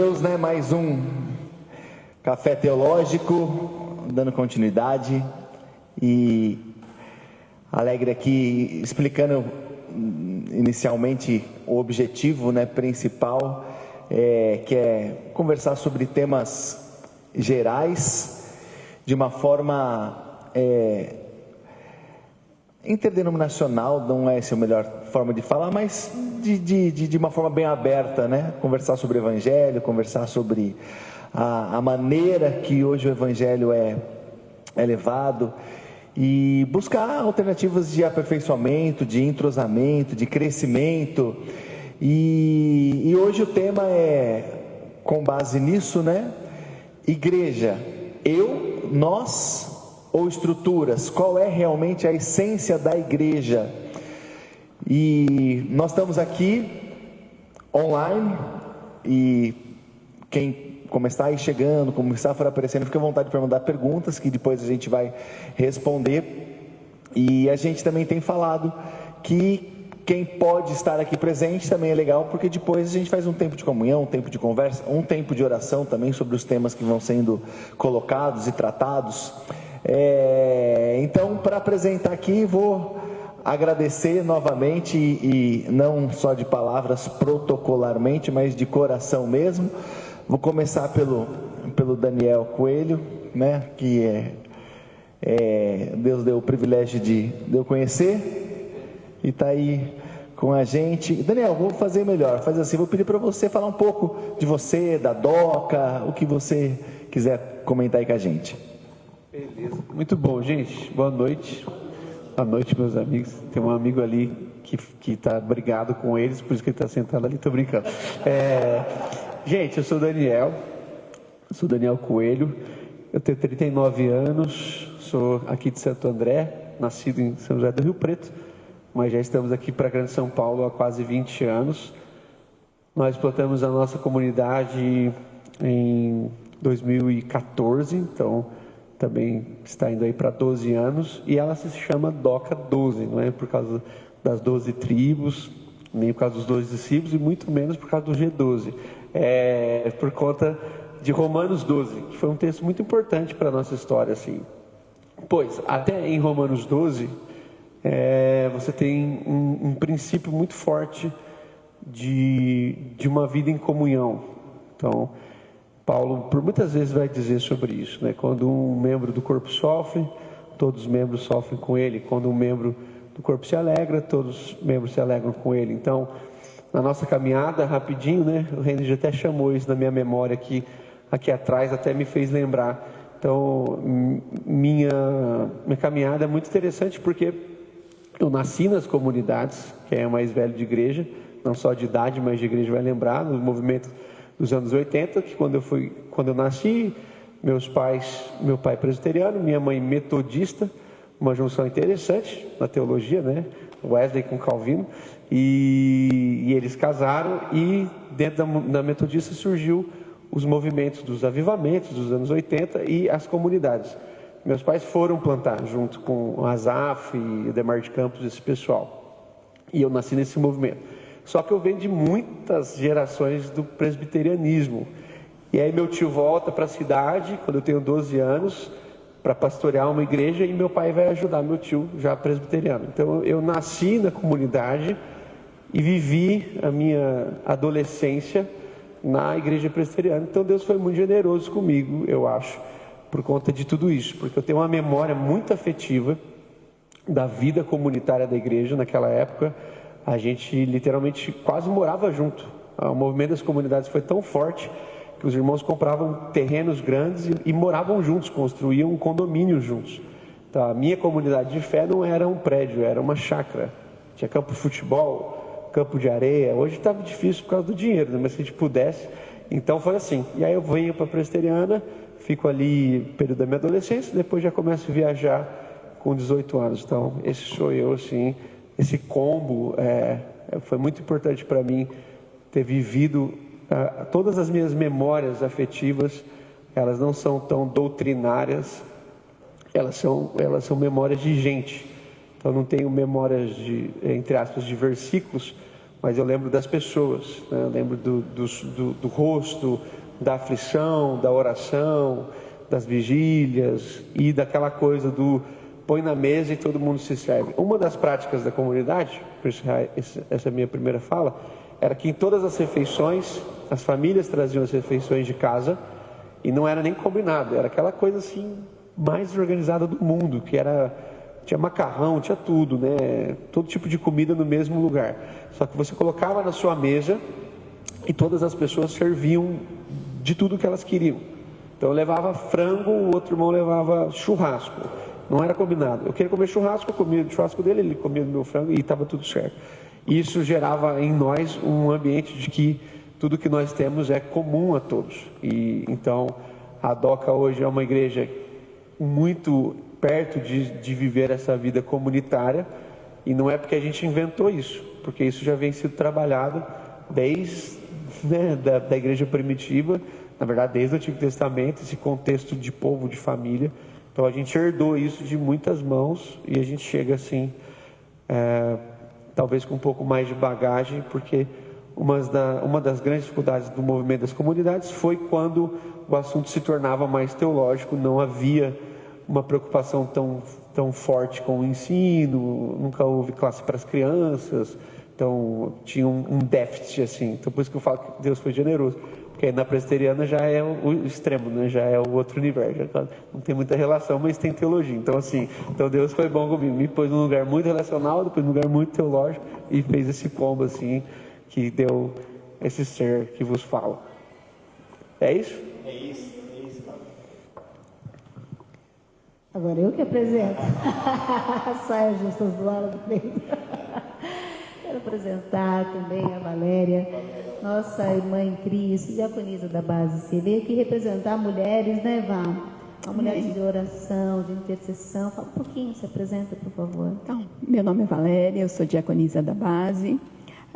Deus, né? Mais um café teológico, dando continuidade e alegre aqui explicando inicialmente o objetivo, né, principal, que é conversar sobre temas gerais de uma forma interdenominacional, não é essa a melhor forma de falar, mas de uma forma bem aberta, né? Conversar sobre o Evangelho, conversar sobre a maneira que hoje o Evangelho é levado e buscar alternativas de aperfeiçoamento, de entrosamento, de crescimento. E hoje o tema é, com base nisso, né? Igreja, eu, nós ou estruturas? Qual é realmente a essência da igreja? E nós estamos aqui online e quem começar aí chegando, começar a for aparecendo, fica à vontade para mandar perguntas que depois a gente vai responder. E a gente também tem falado que quem pode estar aqui presente também é legal, porque depois a gente faz um tempo de comunhão, um tempo de conversa, um tempo de oração também sobre os temas que vão sendo colocados e tratados. Então, para apresentar aqui, vou agradecer novamente, e não só de palavras protocolarmente, mas de coração mesmo. Vou começar pelo Daniel Coelho, né, que Deus deu o privilégio de eu conhecer e está aí com a gente. Daniel, vou fazer melhor, faz assim, vou pedir para você falar um pouco de você, da DOCA, o que você quiser comentar aí com a gente. Beleza, muito bom, gente, boa noite. Boa noite, meus amigos. Tem um amigo ali que está brigado com eles, por isso que ele está sentado ali, estou brincando. Gente, eu sou Daniel Coelho, eu tenho 39 anos, sou aqui de Santo André, nascido em São José do Rio Preto, mas já estamos aqui para a Grande São Paulo há quase 20 anos. Nós plantamos a nossa comunidade em 2014, então também está indo aí para 12 anos, e ela se chama DOCA 12, não é por causa das 12 tribos, nem por causa dos 12 discípulos, e muito menos por causa do G12, por conta de Romanos 12, que foi um texto muito importante para a nossa história, assim. Pois, até em Romanos 12, você tem um princípio muito forte de uma vida em comunhão. Então, Paulo, por muitas vezes, vai dizer sobre isso, né? Quando um membro do corpo sofre, todos os membros sofrem com ele. Quando um membro do corpo se alegra, todos os membros se alegram com ele. Então, na nossa caminhada, rapidinho, né? O René até chamou isso na minha memória aqui atrás, até me fez lembrar. Então, minha caminhada é muito interessante porque eu nasci nas comunidades, quem é mais velho de igreja, não só de idade, mas de igreja vai lembrar, no movimento dos anos 80, que quando eu nasci, meu pai presbiteriano, minha mãe metodista, uma junção interessante na teologia, né? Wesley com Calvino, e eles casaram, e dentro da metodista surgiu os movimentos dos avivamentos dos anos 80 e as comunidades. Meus pais foram plantar junto com o Azaf e o Demar de Campos, esse pessoal, e eu nasci nesse movimento. Só que eu venho de muitas gerações do presbiterianismo. E aí meu tio volta para a cidade, quando eu tenho 12 anos, para pastorear uma igreja, e meu pai vai ajudar meu tio, já presbiteriano. Então eu nasci na comunidade e vivi a minha adolescência na igreja presbiteriana. Então Deus foi muito generoso comigo, eu acho, por conta de tudo isso. Porque eu tenho uma memória muito afetiva da vida comunitária da igreja naquela época. A gente literalmente quase morava junto. O movimento das comunidades foi tão forte que os irmãos compravam terrenos grandes e moravam juntos, construíam um condomínio juntos. Então, a minha comunidade de fé não era um prédio, era uma chácara. Tinha campo de futebol, campo de areia. Hoje estava difícil por causa do dinheiro, né? Mas se a gente pudesse. Então foi assim. E aí eu venho para a presbiteriana, fico ali no período da minha adolescência, depois já começo a viajar com 18 anos. Então esse sou eu, assim. Esse combo foi muito importante para mim ter vivido. Todas as minhas memórias afetivas, elas não são tão doutrinárias, elas são memórias de gente. Então não tenho memórias entre aspas, de versículos, mas eu lembro das pessoas, né? Eu lembro do rosto, da aflição, da oração, das vigílias e daquela coisa do põe na mesa e todo mundo se serve. Uma das práticas da comunidade, por isso essa é a minha primeira fala, era que em todas as refeições, as famílias traziam as refeições de casa e não era nem combinado, era aquela coisa assim mais organizada do mundo, que era, tinha macarrão, tinha tudo, né? Todo tipo de comida no mesmo lugar. Só que você colocava na sua mesa e todas as pessoas serviam de tudo que elas queriam. Então eu levava frango, o outro irmão levava churrasco. Não era combinado. Eu queria comer churrasco, eu comia do churrasco dele, ele comia do meu frango e estava tudo certo. Isso gerava em nós um ambiente de que tudo que nós temos é comum a todos. E então a DOCA hoje é uma igreja muito perto de viver essa vida comunitária, e não é porque a gente inventou isso, porque isso já vem sido trabalhado desde da igreja primitiva, na verdade desde o Antigo Testamento, esse contexto de povo, de família. Então a gente herdou isso de muitas mãos e a gente chega assim, talvez com um pouco mais de bagagem, porque uma das grandes dificuldades do movimento das comunidades foi quando o assunto se tornava mais teológico, não havia uma preocupação tão forte com o ensino, nunca houve classe para as crianças, então tinha um déficit assim. Então por isso que eu falo que Deus foi generoso, porque na presbiteriana já é o extremo, né? Já é o outro universo, não tem muita relação, mas tem teologia. Então assim, Deus foi bom comigo, me pôs num lugar muito relacional, depois num lugar muito teológico e fez esse combo assim, que deu esse ser que vos fala. É isso? É isso. Agora eu que apresento. Saia justa do lado do peito. Quero apresentar também a Valéria, nossa irmã em Cristo, diaconisa da base. Você veio aqui representar mulheres, né, Vá? Uma mulher de oração, de intercessão. Fala um pouquinho, se apresenta, por favor. Então, meu nome é Valéria, eu sou diaconisa da base.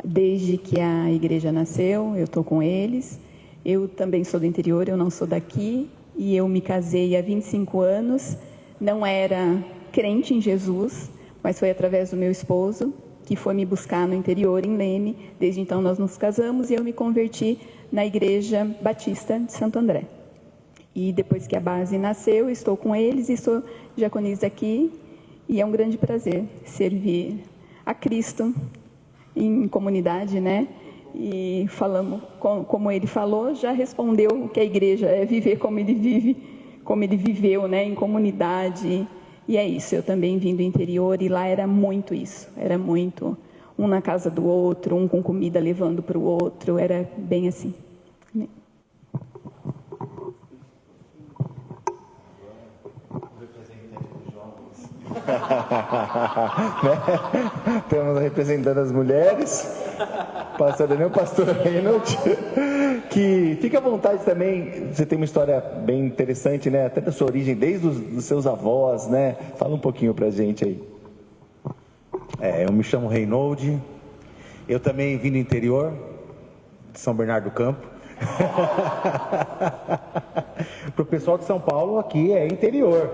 Desde que a igreja nasceu, eu estou com eles. Eu também sou do interior, eu não sou daqui. E eu me casei há 25 anos. Não era crente em Jesus, mas foi através do meu esposo, que foi me buscar no interior, em Leme. Desde então nós nos casamos e eu me converti na Igreja Batista de Santo André. E depois que a base nasceu, estou com eles e sou diaconisa aqui. E é um grande prazer servir a Cristo em comunidade, né? E falamos, como ele falou, já respondeu o que a igreja é viver como ele vive, como ele viveu, né, em comunidade. E é isso, eu também vim do interior e lá era muito isso, era muito um na casa do outro, um com comida levando para o outro, era bem assim. Temos representando as mulheres, pastor Daniel, pastor Reinhold, que fica à vontade também. Você tem uma história bem interessante, né? Até da sua origem, desde os seus avós, né? Fala um pouquinho pra gente aí. Eu me chamo Reinhold, eu também vim do interior, de São Bernardo do Campo. Para o pessoal de São Paulo, aqui é interior.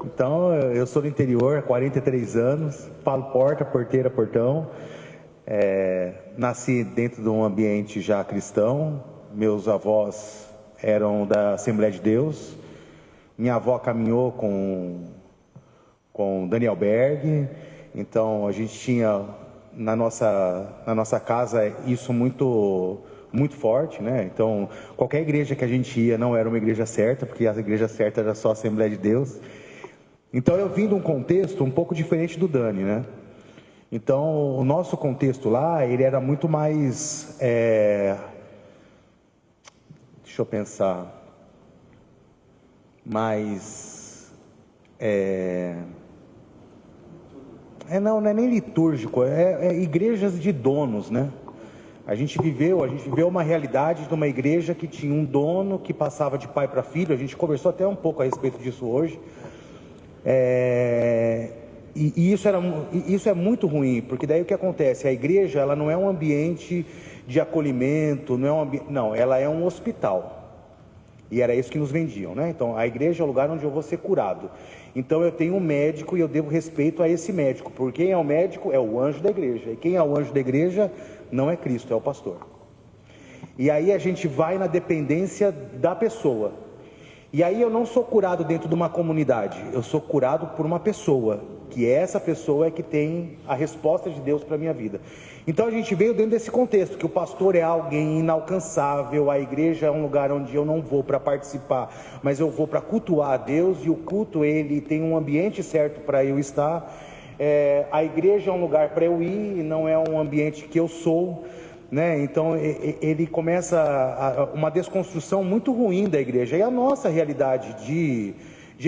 Então, eu sou do interior há 43 anos, falo porta, porteira, portão. Nasci dentro de um ambiente já cristão. Meus avós eram da Assembleia de Deus. Minha avó caminhou com Daniel Berg. Então, a gente tinha na nossa casa isso muito forte, né? Então, qualquer igreja que a gente ia não era uma igreja certa, porque a igreja certa era só a Assembleia de Deus. Então, eu vim de um contexto um pouco diferente do Dani, né? Então, o nosso contexto lá, ele era muito mais... Deixa eu pensar... Mais... não é nem litúrgico, é igrejas de donos, né? A gente viveu uma realidade de uma igreja que tinha um dono que passava de pai para filho. A gente conversou até um pouco a respeito disso hoje. E isso é muito ruim, porque daí o que acontece? A igreja, ela não é um ambiente de acolhimento, não, ela é um hospital. E era isso que nos vendiam, né? Então, a igreja é o lugar onde eu vou ser curado. Então, eu tenho um médico e eu devo respeito a esse médico. Porque quem é o médico é o anjo da igreja. E quem é o anjo da igreja? não é Cristo, é o pastor. E aí a gente vai na dependência da pessoa. E aí eu não sou curado dentro de uma comunidade, eu sou curado por uma pessoa, que essa pessoa é que tem a resposta de Deus para a minha vida. Então a gente veio dentro desse contexto, que o pastor é alguém inalcançável, a igreja é um lugar onde eu não vou para participar, mas eu vou para cultuar a Deus, e o culto ele tem um ambiente certo para eu estar. A igreja é um lugar para eu ir, não é um ambiente que eu sou, né? Então ele começa uma desconstrução muito ruim da igreja. E a nossa realidade de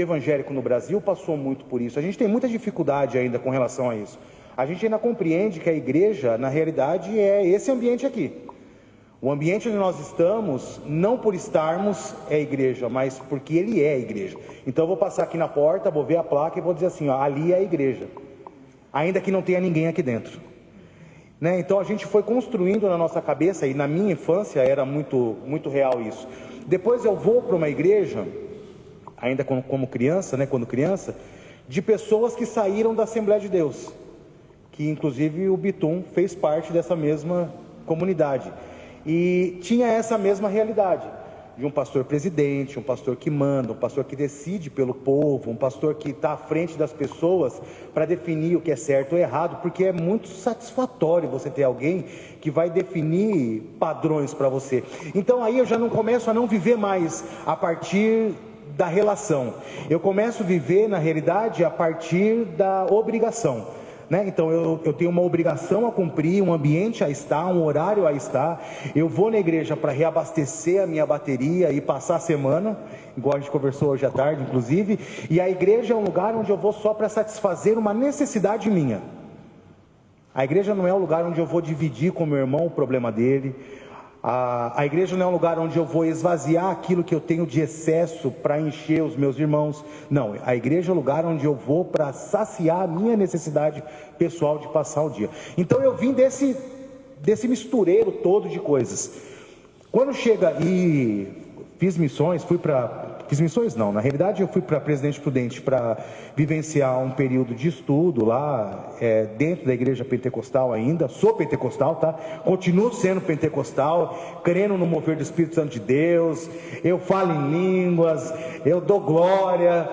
evangélico no Brasil passou muito por isso. A gente tem muita dificuldade ainda com relação a isso. A gente ainda compreende que a igreja, na realidade, é esse ambiente aqui. O ambiente onde nós estamos, não por estarmos é igreja, mas porque ele é igreja. Então eu vou passar aqui na porta, vou ver a placa e vou dizer assim, ó, ali é a igreja, ainda que não tenha ninguém aqui dentro, né? Então a gente foi construindo na nossa cabeça, e na minha infância era muito, muito real isso. Depois eu vou para uma igreja, ainda como criança, né, quando criança, de pessoas que saíram da Assembleia de Deus, que inclusive o Bitum fez parte dessa mesma comunidade, e tinha essa mesma realidade, de um pastor presidente, um pastor que manda, um pastor que decide pelo povo, um pastor que está à frente das pessoas para definir o que é certo ou errado, porque é muito satisfatório você ter alguém que vai definir padrões para você. Então aí eu já não começo a não viver mais a partir da relação, eu começo a viver na realidade a partir da obrigação, né? Então eu tenho uma obrigação a cumprir, um ambiente a estar, um horário a estar. Eu vou na igreja para reabastecer a minha bateria e passar a semana, igual a gente conversou hoje à tarde inclusive. E a igreja é um lugar onde eu vou só para satisfazer uma necessidade minha. A igreja não é um lugar onde eu vou dividir com meu irmão o problema dele. A igreja não é um lugar onde eu vou esvaziar aquilo que eu tenho de excesso para encher os meus irmãos. Não, a igreja é um lugar onde eu vou para saciar a minha necessidade pessoal de passar o dia. Então eu vim desse mistureiro todo de coisas. Quando chega e fiz missões, fiz missões não, na realidade eu fui para Presidente Prudente para vivenciar um período de estudo lá, dentro da igreja pentecostal ainda, sou pentecostal, tá? Continuo sendo pentecostal, crendo no mover do Espírito Santo de Deus, eu falo em línguas, eu dou glória,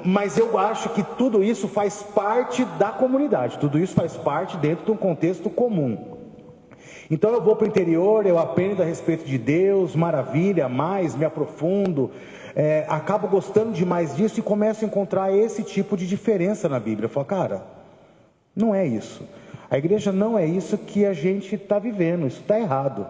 mas eu acho que tudo isso faz parte da comunidade, tudo isso faz parte dentro de um contexto comum. Então eu vou para o interior, eu aprendo a respeito de Deus, maravilha, mais, me aprofundo, acabo gostando demais disso e começo a encontrar esse tipo de diferença na Bíblia. Eu falo, cara, não é isso, a igreja não é isso que a gente está vivendo, isso está errado,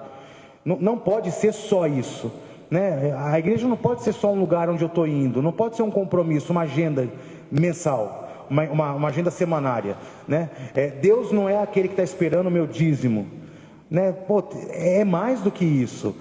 não pode ser só isso, né? A igreja não pode ser só um lugar onde eu estou indo, não pode ser um compromisso, uma agenda mensal, uma agenda semanária, né? Deus não é aquele que está esperando o meu dízimo, né? Pô, é mais do que isso.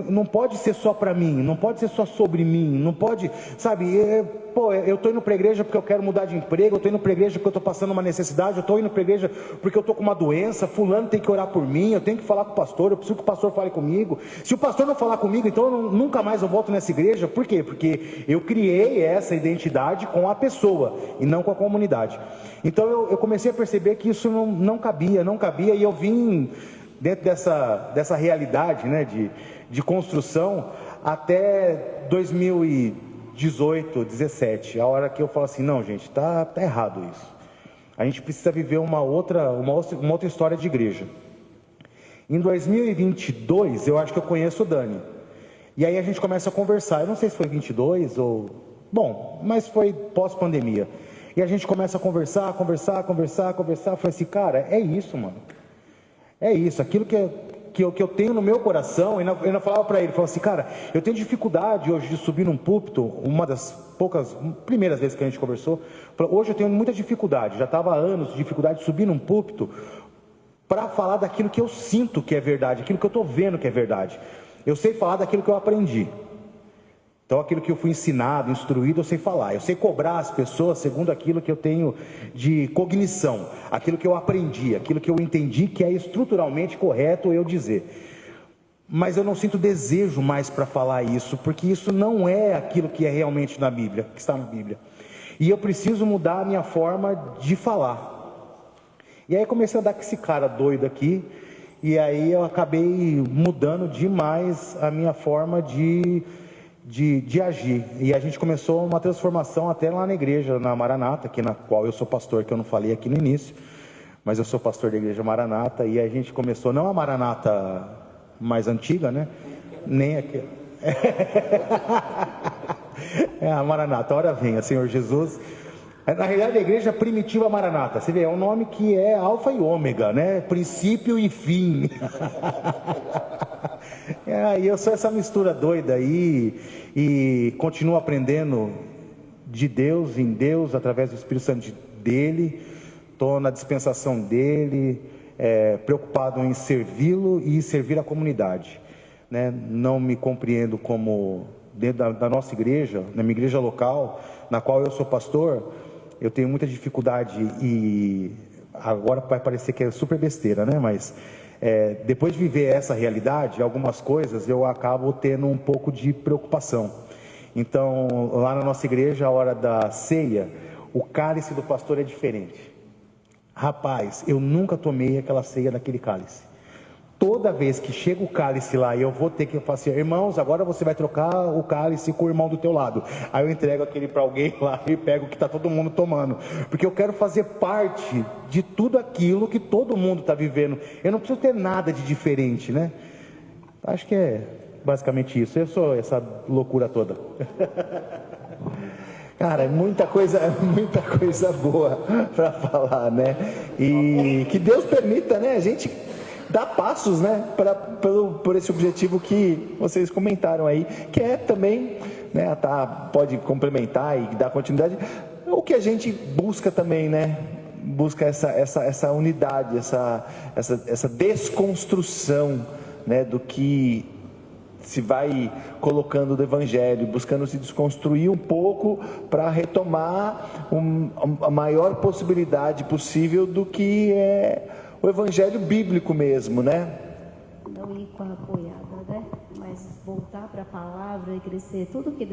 Não pode ser só para mim, não pode ser só sobre mim, não pode, sabe, eu estou indo para a igreja porque eu quero mudar de emprego, eu estou indo para a igreja porque eu estou passando uma necessidade, eu estou indo para a igreja porque eu estou com uma doença, fulano tem que orar por mim, eu tenho que falar com o pastor, eu preciso que o pastor fale comigo. Se o pastor não falar comigo, então nunca mais eu volto nessa igreja. Por quê? Porque eu criei essa identidade com a pessoa e não com a comunidade. Então eu comecei a perceber que isso não cabia, e eu vim dentro dessa realidade, né, de construção até 2018, 17, a hora que eu falo assim, não gente, tá errado isso, a gente precisa viver uma outra história de igreja. Em 2022, eu acho que eu conheço o Dani, e aí a gente começa a conversar, eu não sei se foi 22 ou, mas foi pós-pandemia, e a gente começa a conversar, eu falei assim, cara, é isso, mano. É isso, aquilo que eu tenho no meu coração, eu ainda falava para ele, falava assim, cara, eu tenho dificuldade hoje de subir num púlpito, uma das primeiras vezes que a gente conversou, hoje eu tenho muita dificuldade, já estava há anos de dificuldade de subir num púlpito, para falar daquilo que eu sinto que é verdade, aquilo que eu estou vendo que é verdade. Eu sei falar daquilo que eu aprendi. Então aquilo que eu fui ensinado, instruído, eu sei falar, eu sei cobrar as pessoas segundo aquilo que eu tenho de cognição, aquilo que eu aprendi, aquilo que eu entendi que é estruturalmente correto eu dizer. Mas eu não sinto desejo mais para falar isso, porque isso não é aquilo que é realmente na Bíblia, que está na Bíblia. E eu preciso mudar a minha forma de falar. E aí comecei a andar com esse cara doido aqui, E aí eu acabei mudando demais a minha forma de agir. E a gente começou uma transformação até lá na igreja, na Maranata, que na qual eu sou pastor, que eu não falei aqui no início, mas eu sou pastor da igreja Maranata, e a gente começou, não a Maranata mais antiga, né? Nem aqui. É a Maranata, ora venha, Senhor Jesus. Na realidade, a igreja primitiva Maranata, você vê, é um nome que é alfa e ômega, né? Princípio e fim. E eu sou essa mistura doida aí, e continuo aprendendo de Deus, em Deus, através do Espírito Santo dele. Estou na dispensação dele, preocupado em servi-lo e servir a comunidade, né? Não me compreendo como, dentro da nossa igreja, na minha igreja local, na qual eu sou pastor, eu tenho muita dificuldade, e agora vai parecer que é super besteira, né? Mas depois de viver essa realidade, algumas coisas eu acabo tendo um pouco de preocupação. Então, lá na nossa igreja, a hora da ceia, o cálice do pastor é diferente. Rapaz, eu nunca tomei aquela ceia daquele cálice. Toda vez que chega o cálice lá, eu vou ter que falar assim: irmãos, agora você vai trocar o cálice com o irmão do teu lado. Aí eu entrego aquele para alguém lá e pego o que está todo mundo tomando, porque eu quero fazer parte de tudo aquilo que todo mundo está vivendo. Eu não preciso ter nada de diferente, né? Acho que é basicamente isso. Eu sou essa loucura toda. Cara, é muita coisa boa para falar, né? E que Deus permita, né, a gente dar passos, né, por esse objetivo que vocês comentaram aí, que é também, né, pode complementar e dar continuidade, o que a gente busca também, né? Busca essa unidade, essa desconstrução, né, do que se vai colocando do Evangelho, buscando se desconstruir um pouco para retomar a maior possibilidade possível do que é o Evangelho bíblico mesmo, né? Não ir com a apoiada, né? Mas voltar para a palavra e crescer. Tudo que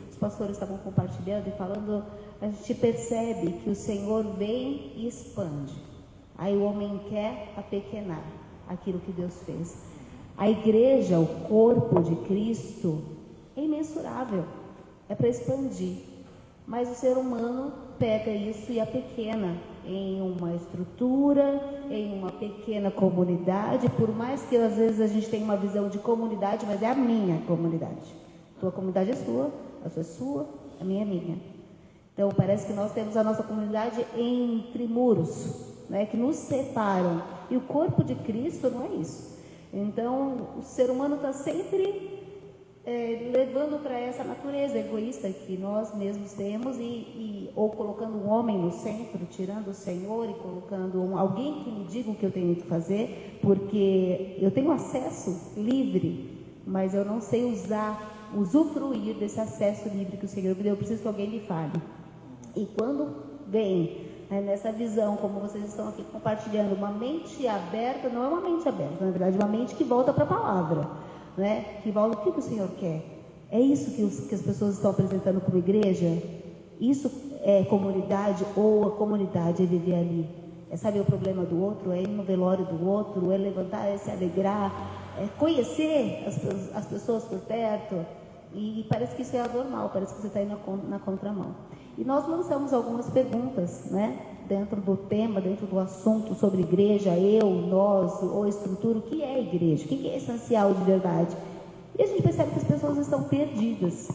os pastores estavam compartilhando e falando, a gente percebe que o Senhor vem e expande. Aí o homem quer apequenar aquilo que Deus fez. A igreja, o corpo de Cristo, é imensurável, é para expandir. Mas o ser humano pega isso e apequena em uma estrutura, em uma pequena comunidade, por mais que às vezes a gente tenha uma visão de comunidade, mas é a minha comunidade. Tua comunidade é sua, a sua é sua, a minha é minha. Então parece que nós temos a nossa comunidade entre muros, né, que nos separam. E o corpo de Cristo não é isso. Então, o ser humano está sempre levando para essa natureza egoísta que nós mesmos temos, ou colocando um homem no centro, tirando o Senhor e colocando alguém que me diga o que eu tenho que fazer, porque eu tenho acesso livre, mas eu não sei usufruir desse acesso livre que o Senhor me deu. Eu preciso que alguém me fale. E quando vem nessa visão, como vocês estão aqui compartilhando, uma mente aberta, não é uma mente aberta, na verdade, uma mente que volta para a palavra, né? Que volta, o que o Senhor quer? É isso que as pessoas estão apresentando como igreja? Isso é comunidade, ou a comunidade é viver ali? É saber o problema do outro, é ir no velório do outro, é levantar, é se alegrar, é conhecer as pessoas por perto, e parece que isso é anormal, parece que você está indo na contramão. E nós lançamos algumas perguntas, né, dentro do tema, dentro do assunto sobre igreja, nós, ou estrutura, o que é igreja, o que é essencial de verdade. E a gente percebe que as pessoas estão perdidas,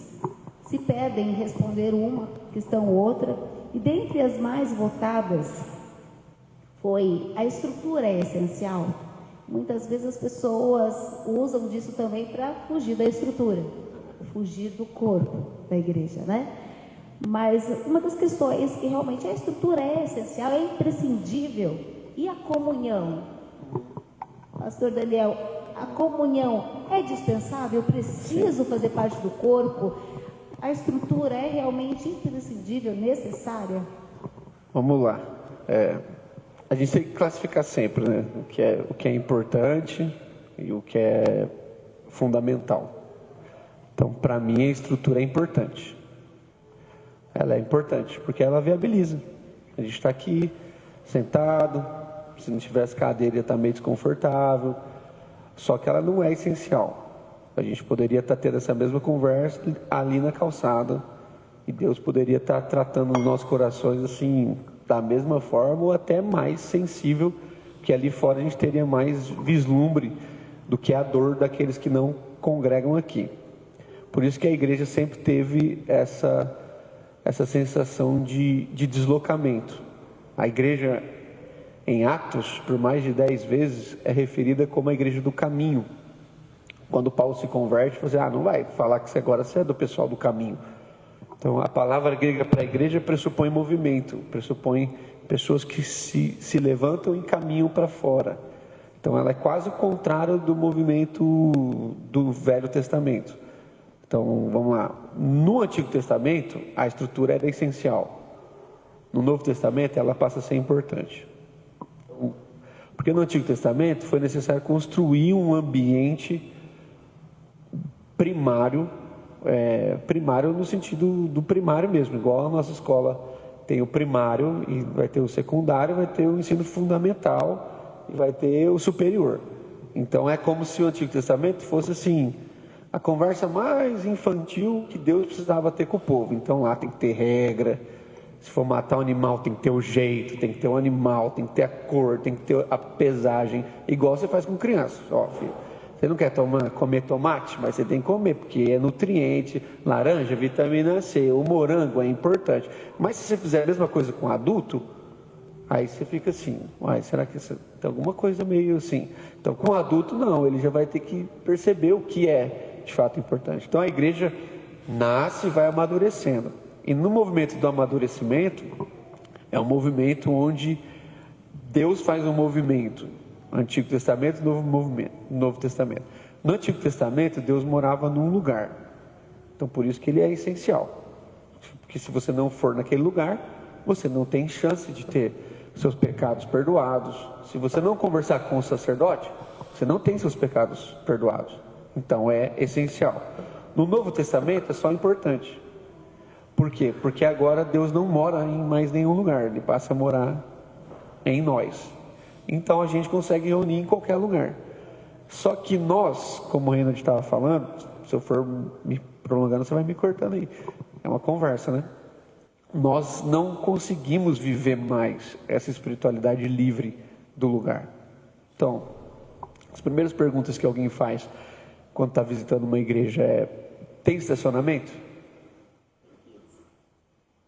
se perdem em responder uma questão ou outra, e dentre as mais votadas foi: a estrutura é essencial. Muitas vezes as pessoas usam disso também para fugir da estrutura, fugir do corpo da igreja, né? Mas uma das questões que realmente a estrutura é essencial, é imprescindível. E a comunhão? Pastor Daniel, a comunhão é dispensável? Eu preciso fazer parte do corpo? A estrutura é realmente imprescindível, necessária? Vamos lá. A gente tem que classificar sempre, né? O que é importante e o que é fundamental. Então, para mim, a estrutura é importante. Ela é importante porque ela viabiliza. A gente está aqui, sentado, Se não tivesse cadeira, ia estar meio desconfortável. Só que ela não é essencial. A gente poderia estar tendo essa mesma conversa ali na calçada. E Deus poderia estar tratando os nossos corações assim, da mesma forma ou até mais sensível, que ali fora a gente teria mais vislumbre do que a dor daqueles que não congregam aqui. Por isso que a igreja sempre teve essa sensação de deslocamento. A igreja, em Atos, por mais de 10 vezes, é referida como a igreja do caminho. Quando Paulo se converte, você não vai falar que agora você é do pessoal do caminho. Então, a palavra grega para a igreja pressupõe movimento, pressupõe pessoas que se levantam e caminham para fora. Então, ela é quase o contrário do movimento do Velho Testamento. Então, vamos lá. No Antigo Testamento, a estrutura era essencial. No Novo Testamento, ela passa a ser importante. Porque no Antigo Testamento foi necessário construir um ambiente primário, primário no sentido do primário mesmo, igual a nossa escola tem o primário e vai ter o secundário, vai ter o ensino fundamental e vai ter o superior. Então é como se o Antigo Testamento fosse assim, a conversa mais infantil que Deus precisava ter com o povo. Então lá tem que ter regra, se for matar um animal tem que ter o jeito, tem que ter o animal, tem que ter a cor, tem que ter a pesagem, igual você faz com criança. Ó, filho, você não quer comer tomate, mas você tem que comer, porque é nutriente, laranja, vitamina C, o morango é importante. Mas se você fizer a mesma coisa com adulto, aí você fica assim, será que tem alguma coisa meio assim? Então com adulto não, ele já vai ter que perceber o que é de fato importante. Então a igreja nasce e vai amadurecendo. E no movimento do amadurecimento, é um movimento onde Deus faz um movimento. Antigo Testamento, Novo Testamento. No Antigo Testamento, Deus morava num lugar. Então, por isso que ele é essencial. Porque se você não for naquele lugar, você não tem chance de ter seus pecados perdoados. Se você não conversar com o sacerdote, você não tem seus pecados perdoados. Então, é essencial. No Novo Testamento, é só importante. Por quê? Porque agora Deus não mora em mais nenhum lugar. Ele passa a morar em nós. Então a gente consegue reunir em qualquer lugar. Só que nós, como o Reinaldo estava falando, se eu for me prolongando, você vai me cortando aí. É uma conversa, né? Nós não conseguimos viver mais essa espiritualidade livre do lugar. Então, as primeiras perguntas que alguém faz quando está visitando uma igreja é: tem estacionamento?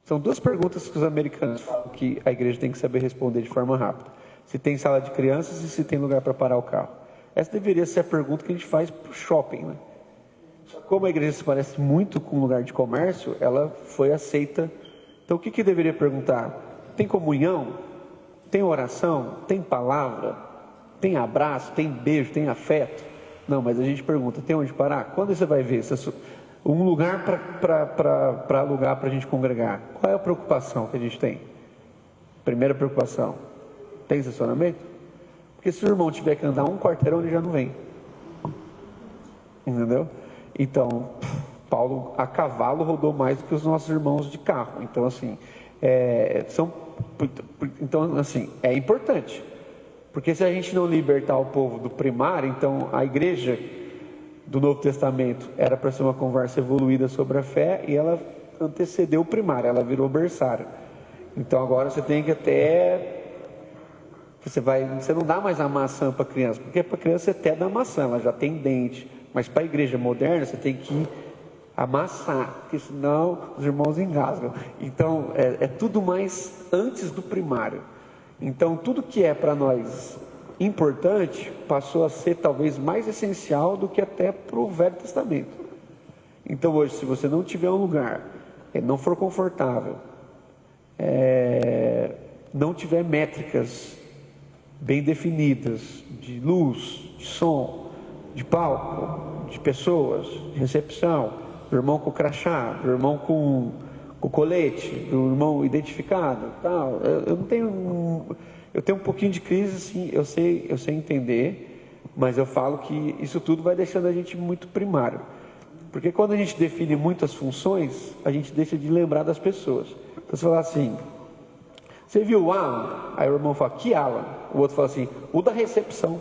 São duas perguntas que os americanos falam que a igreja tem que saber responder de forma rápida. Se tem sala de crianças e se tem lugar para parar o carro. Essa deveria ser a pergunta que a gente faz para o shopping, né? Como a igreja se parece muito com um lugar de comércio, ela foi aceita. Então o que deveria perguntar? Tem comunhão? Tem oração? Tem palavra? Tem abraço? Tem beijo? Tem afeto? Não, mas a gente pergunta, tem onde parar? Quando você vai ver? Um lugar para alugar para a gente congregar. Qual é a preocupação que a gente tem? Primeira preocupação. Tem estacionamento? Porque se o irmão tiver que andar um quarteirão, ele já não vem. Entendeu? Então, Paulo a cavalo rodou mais do que os nossos irmãos de carro. Então, assim, é importante. Porque se a gente não libertar o povo do primário, então a igreja do Novo Testamento era para ser uma conversa evoluída sobre a fé e ela antecedeu o primário, ela virou berçário. Então agora você tem que você não dá mais a maçã para a criança, porque para a criança você até dá maçã, ela já tem dente, mas para a igreja moderna você tem que amassar, porque senão os irmãos engasgam. Então é tudo mais antes do primário. Então tudo que é para nós importante passou a ser talvez mais essencial do que até para o Velho Testamento. Então hoje, se você não tiver um lugar, não for confortável, não tiver métricas bem definidas de luz, de som, de palco, de pessoas, de recepção, do irmão com crachá, do irmão com colete, do irmão identificado, tal. Eu tenho um pouquinho de crise, assim, eu sei entender, mas eu falo que isso tudo vai deixando a gente muito primário. Porque quando a gente define muitas funções, a gente deixa de lembrar das pessoas. Então você fala assim, você viu o Alan? Aí o irmão fala, que Alan? O outro fala assim, o da recepção.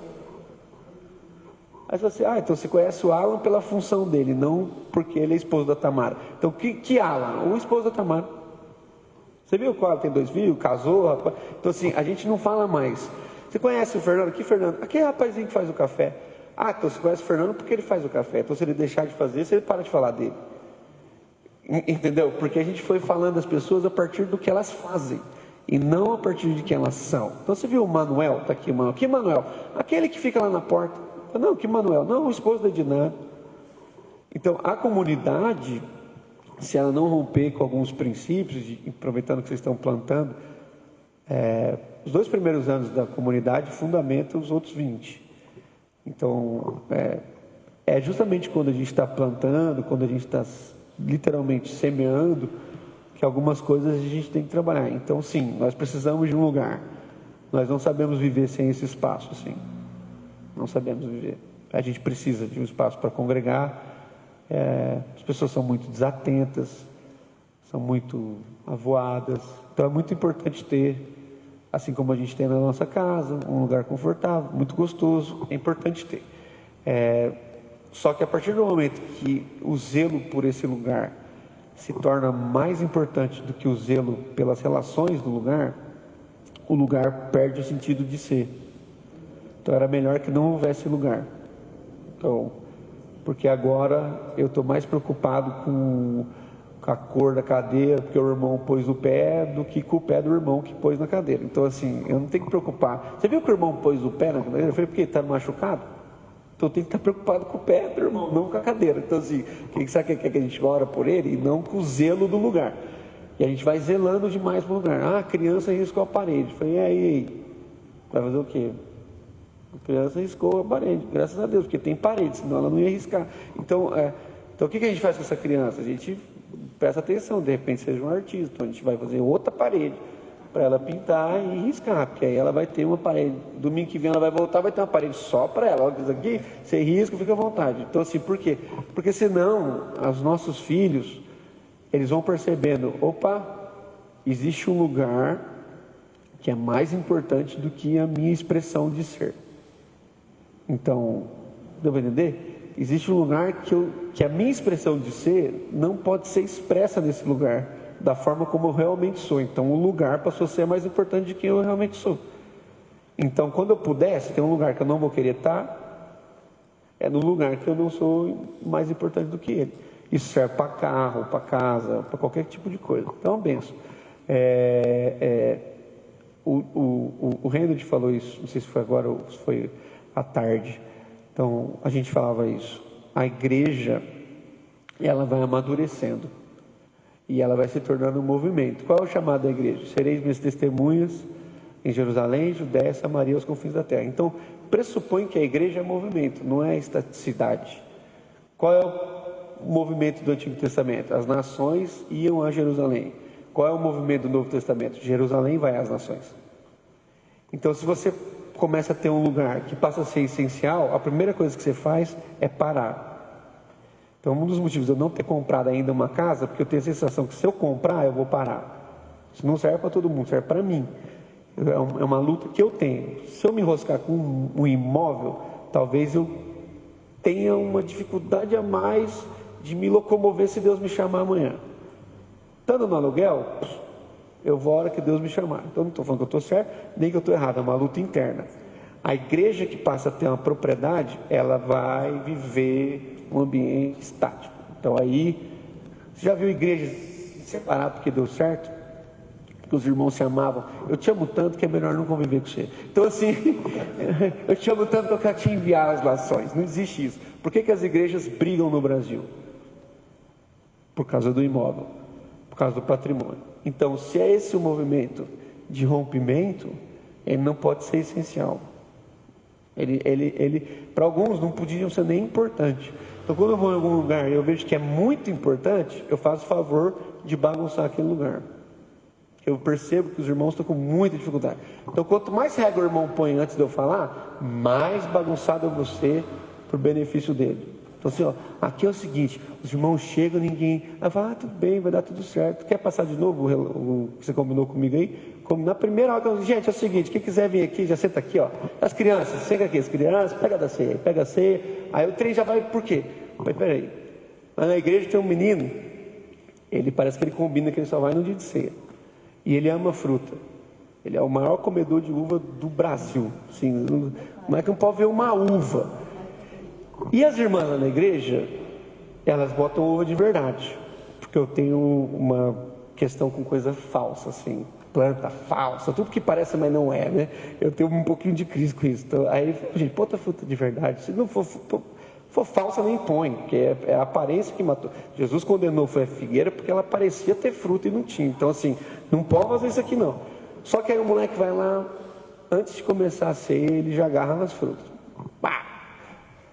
Aí você fala assim, então você conhece o Alan pela função dele, não porque ele é esposo da Tamara. Então, que Alan? O esposo da Tamara. Você viu que o Alan tem 2 filhos, casou, rapaz? Então assim, a gente não fala mais. Você conhece o Fernando? Que Fernando? Aquele rapazinho que faz o café. Então você conhece o Fernando porque ele faz o café. Então se ele deixar de fazer, você para de falar dele. Entendeu? Porque a gente foi falando das pessoas a partir do que elas fazem e não a partir de quem elas são. Então você viu o Manuel? Está aqui o Manuel. Que Manuel? Aquele que fica lá na porta. Não, que Manuel? Não, o esposo da Edinã. Então a comunidade, se ela não romper com alguns princípios, aproveitando que vocês estão plantando, os 2 primeiros anos da comunidade fundamentam os outros 20. Então, é justamente quando a gente está plantando, quando a gente está literalmente semeando, que algumas coisas a gente tem que trabalhar. Então, sim, nós precisamos de um lugar. Nós não sabemos viver sem esse espaço, sim. Não sabemos viver. A gente precisa de um espaço para congregar. As pessoas são muito desatentas, são muito avoadas. Então, é muito importante ter, assim como a gente tem na nossa casa, um lugar confortável, muito gostoso, é importante ter. Só que a partir do momento que o zelo por esse lugar se torna mais importante do que o zelo pelas relações do lugar, o lugar perde o sentido de ser. Então era melhor que não houvesse lugar. Então, porque agora eu estou mais preocupado com a cor da cadeira, porque o irmão pôs no pé, do que com o pé do irmão que pôs na cadeira. Então, assim, eu não tenho que preocupar. Você viu que o irmão pôs o pé na cadeira? Foi porque ele está machucado? Então, eu tenho que estar preocupado com o pé do irmão, não com a cadeira. Então, assim, quem sabe que a gente ora por ele e não com o zelo do lugar. E a gente vai zelando demais para o lugar. A criança riscou a parede. Eu falei, e aí? Vai fazer o quê? A criança riscou a parede, graças a Deus, porque tem parede, senão ela não ia riscar. Então, o que a gente faz com essa criança? A gente presta atenção, de repente seja um artista, então a gente vai fazer outra parede para ela pintar e riscar, porque aí ela vai ter uma parede, domingo que vem ela vai voltar, vai ter uma parede só para ela. Olha isso aqui, você risca, fica à vontade. Então assim, por quê? Porque senão os nossos filhos, eles vão percebendo, existe um lugar que é mais importante do que a minha expressão de ser. Então, deu para entender? Existe um lugar que a minha expressão de ser não pode ser expressa nesse lugar, da forma como eu realmente sou. Então, o lugar passou a ser mais importante de quem eu realmente sou. Então, quando eu pudesse, tem um lugar que eu não vou querer estar, é no lugar que eu não sou mais importante do que ele. Isso serve para carro, para casa, para qualquer tipo de coisa. Então, é uma benção. O Reinhard falou isso, não sei se foi agora ou se foi à tarde. Então, a gente falava isso. A igreja, ela vai amadurecendo. E ela vai se tornando um movimento. Qual é o chamado da igreja? Sereis minhas testemunhas em Jerusalém, Judéia, Samaria, aos confins da terra. Então, pressupõe que a igreja é movimento, não é estaticidade. Qual é o movimento do Antigo Testamento? As nações iam a Jerusalém. Qual é o movimento do Novo Testamento? Jerusalém vai às nações. Então, se você começa a ter um lugar que passa a ser essencial, a primeira coisa que você faz é parar. Então, um dos motivos de eu não ter comprado ainda uma casa, porque eu tenho a sensação que se eu comprar, eu vou parar. Isso não serve para todo mundo, serve para mim. É uma luta que eu tenho. Se eu me enroscar com um imóvel, talvez eu tenha uma dificuldade a mais de me locomover se Deus me chamar amanhã. Estando no aluguel, eu vou a hora que Deus me chamar. Então, não estou falando que eu estou certo, nem que eu estou errado, é uma luta interna. A igreja que passa a ter uma propriedade, ela vai viver um ambiente estático. Então aí, você já viu igrejas separar porque deu certo? Porque os irmãos se amavam. Eu te amo tanto que é melhor não conviver com você. Então assim, eu te amo tanto que eu quero te enviar as lações. Não existe isso. Por que as igrejas brigam no Brasil? Por causa do imóvel, por causa do patrimônio. Então, se é esse o movimento de rompimento, ele não pode ser essencial. Ele para alguns não podia ser nem importante. Então, quando eu vou em algum lugar e eu vejo que é muito importante, eu faço o favor de bagunçar aquele lugar. Eu percebo que os irmãos estão com muita dificuldade. Então, quanto mais regra o irmão põe antes de eu falar, mais bagunçado eu vou ser para o benefício dele. Então assim, ó, aqui é o seguinte, os irmãos chegam, ninguém, aí fala, tudo bem, vai dar tudo certo. Quer passar de novo o que você combinou comigo aí? Como na primeira hora, gente, é o seguinte, quem quiser vir aqui, já senta aqui, ó. As crianças, senta aqui, as crianças, pega da ceia, pega a ceia. Aí o trem já vai, por quê? Mas peraí, lá na igreja tem um menino, ele parece que ele combina que ele só vai no dia de ceia. E ele ama fruta. Ele é o maior comedor de uva do Brasil. Assim, não é que não pode ver uma uva. E as irmãs lá na igreja, elas botam uva de verdade. Porque eu tenho uma questão com coisa falsa, assim. Planta falsa, tudo que parece, mas não é, né? Eu tenho um pouquinho de crise com isso. Então, aí, gente, bota fruta de verdade. Se não for falsa, nem põe, porque é a aparência que matou. Jesus condenou foi a figueira porque ela parecia ter fruta e não tinha. Então, assim, não pode fazer isso aqui, não. Só que aí o moleque vai lá, antes de começar a ceia, ele já agarra nas frutas. Pá!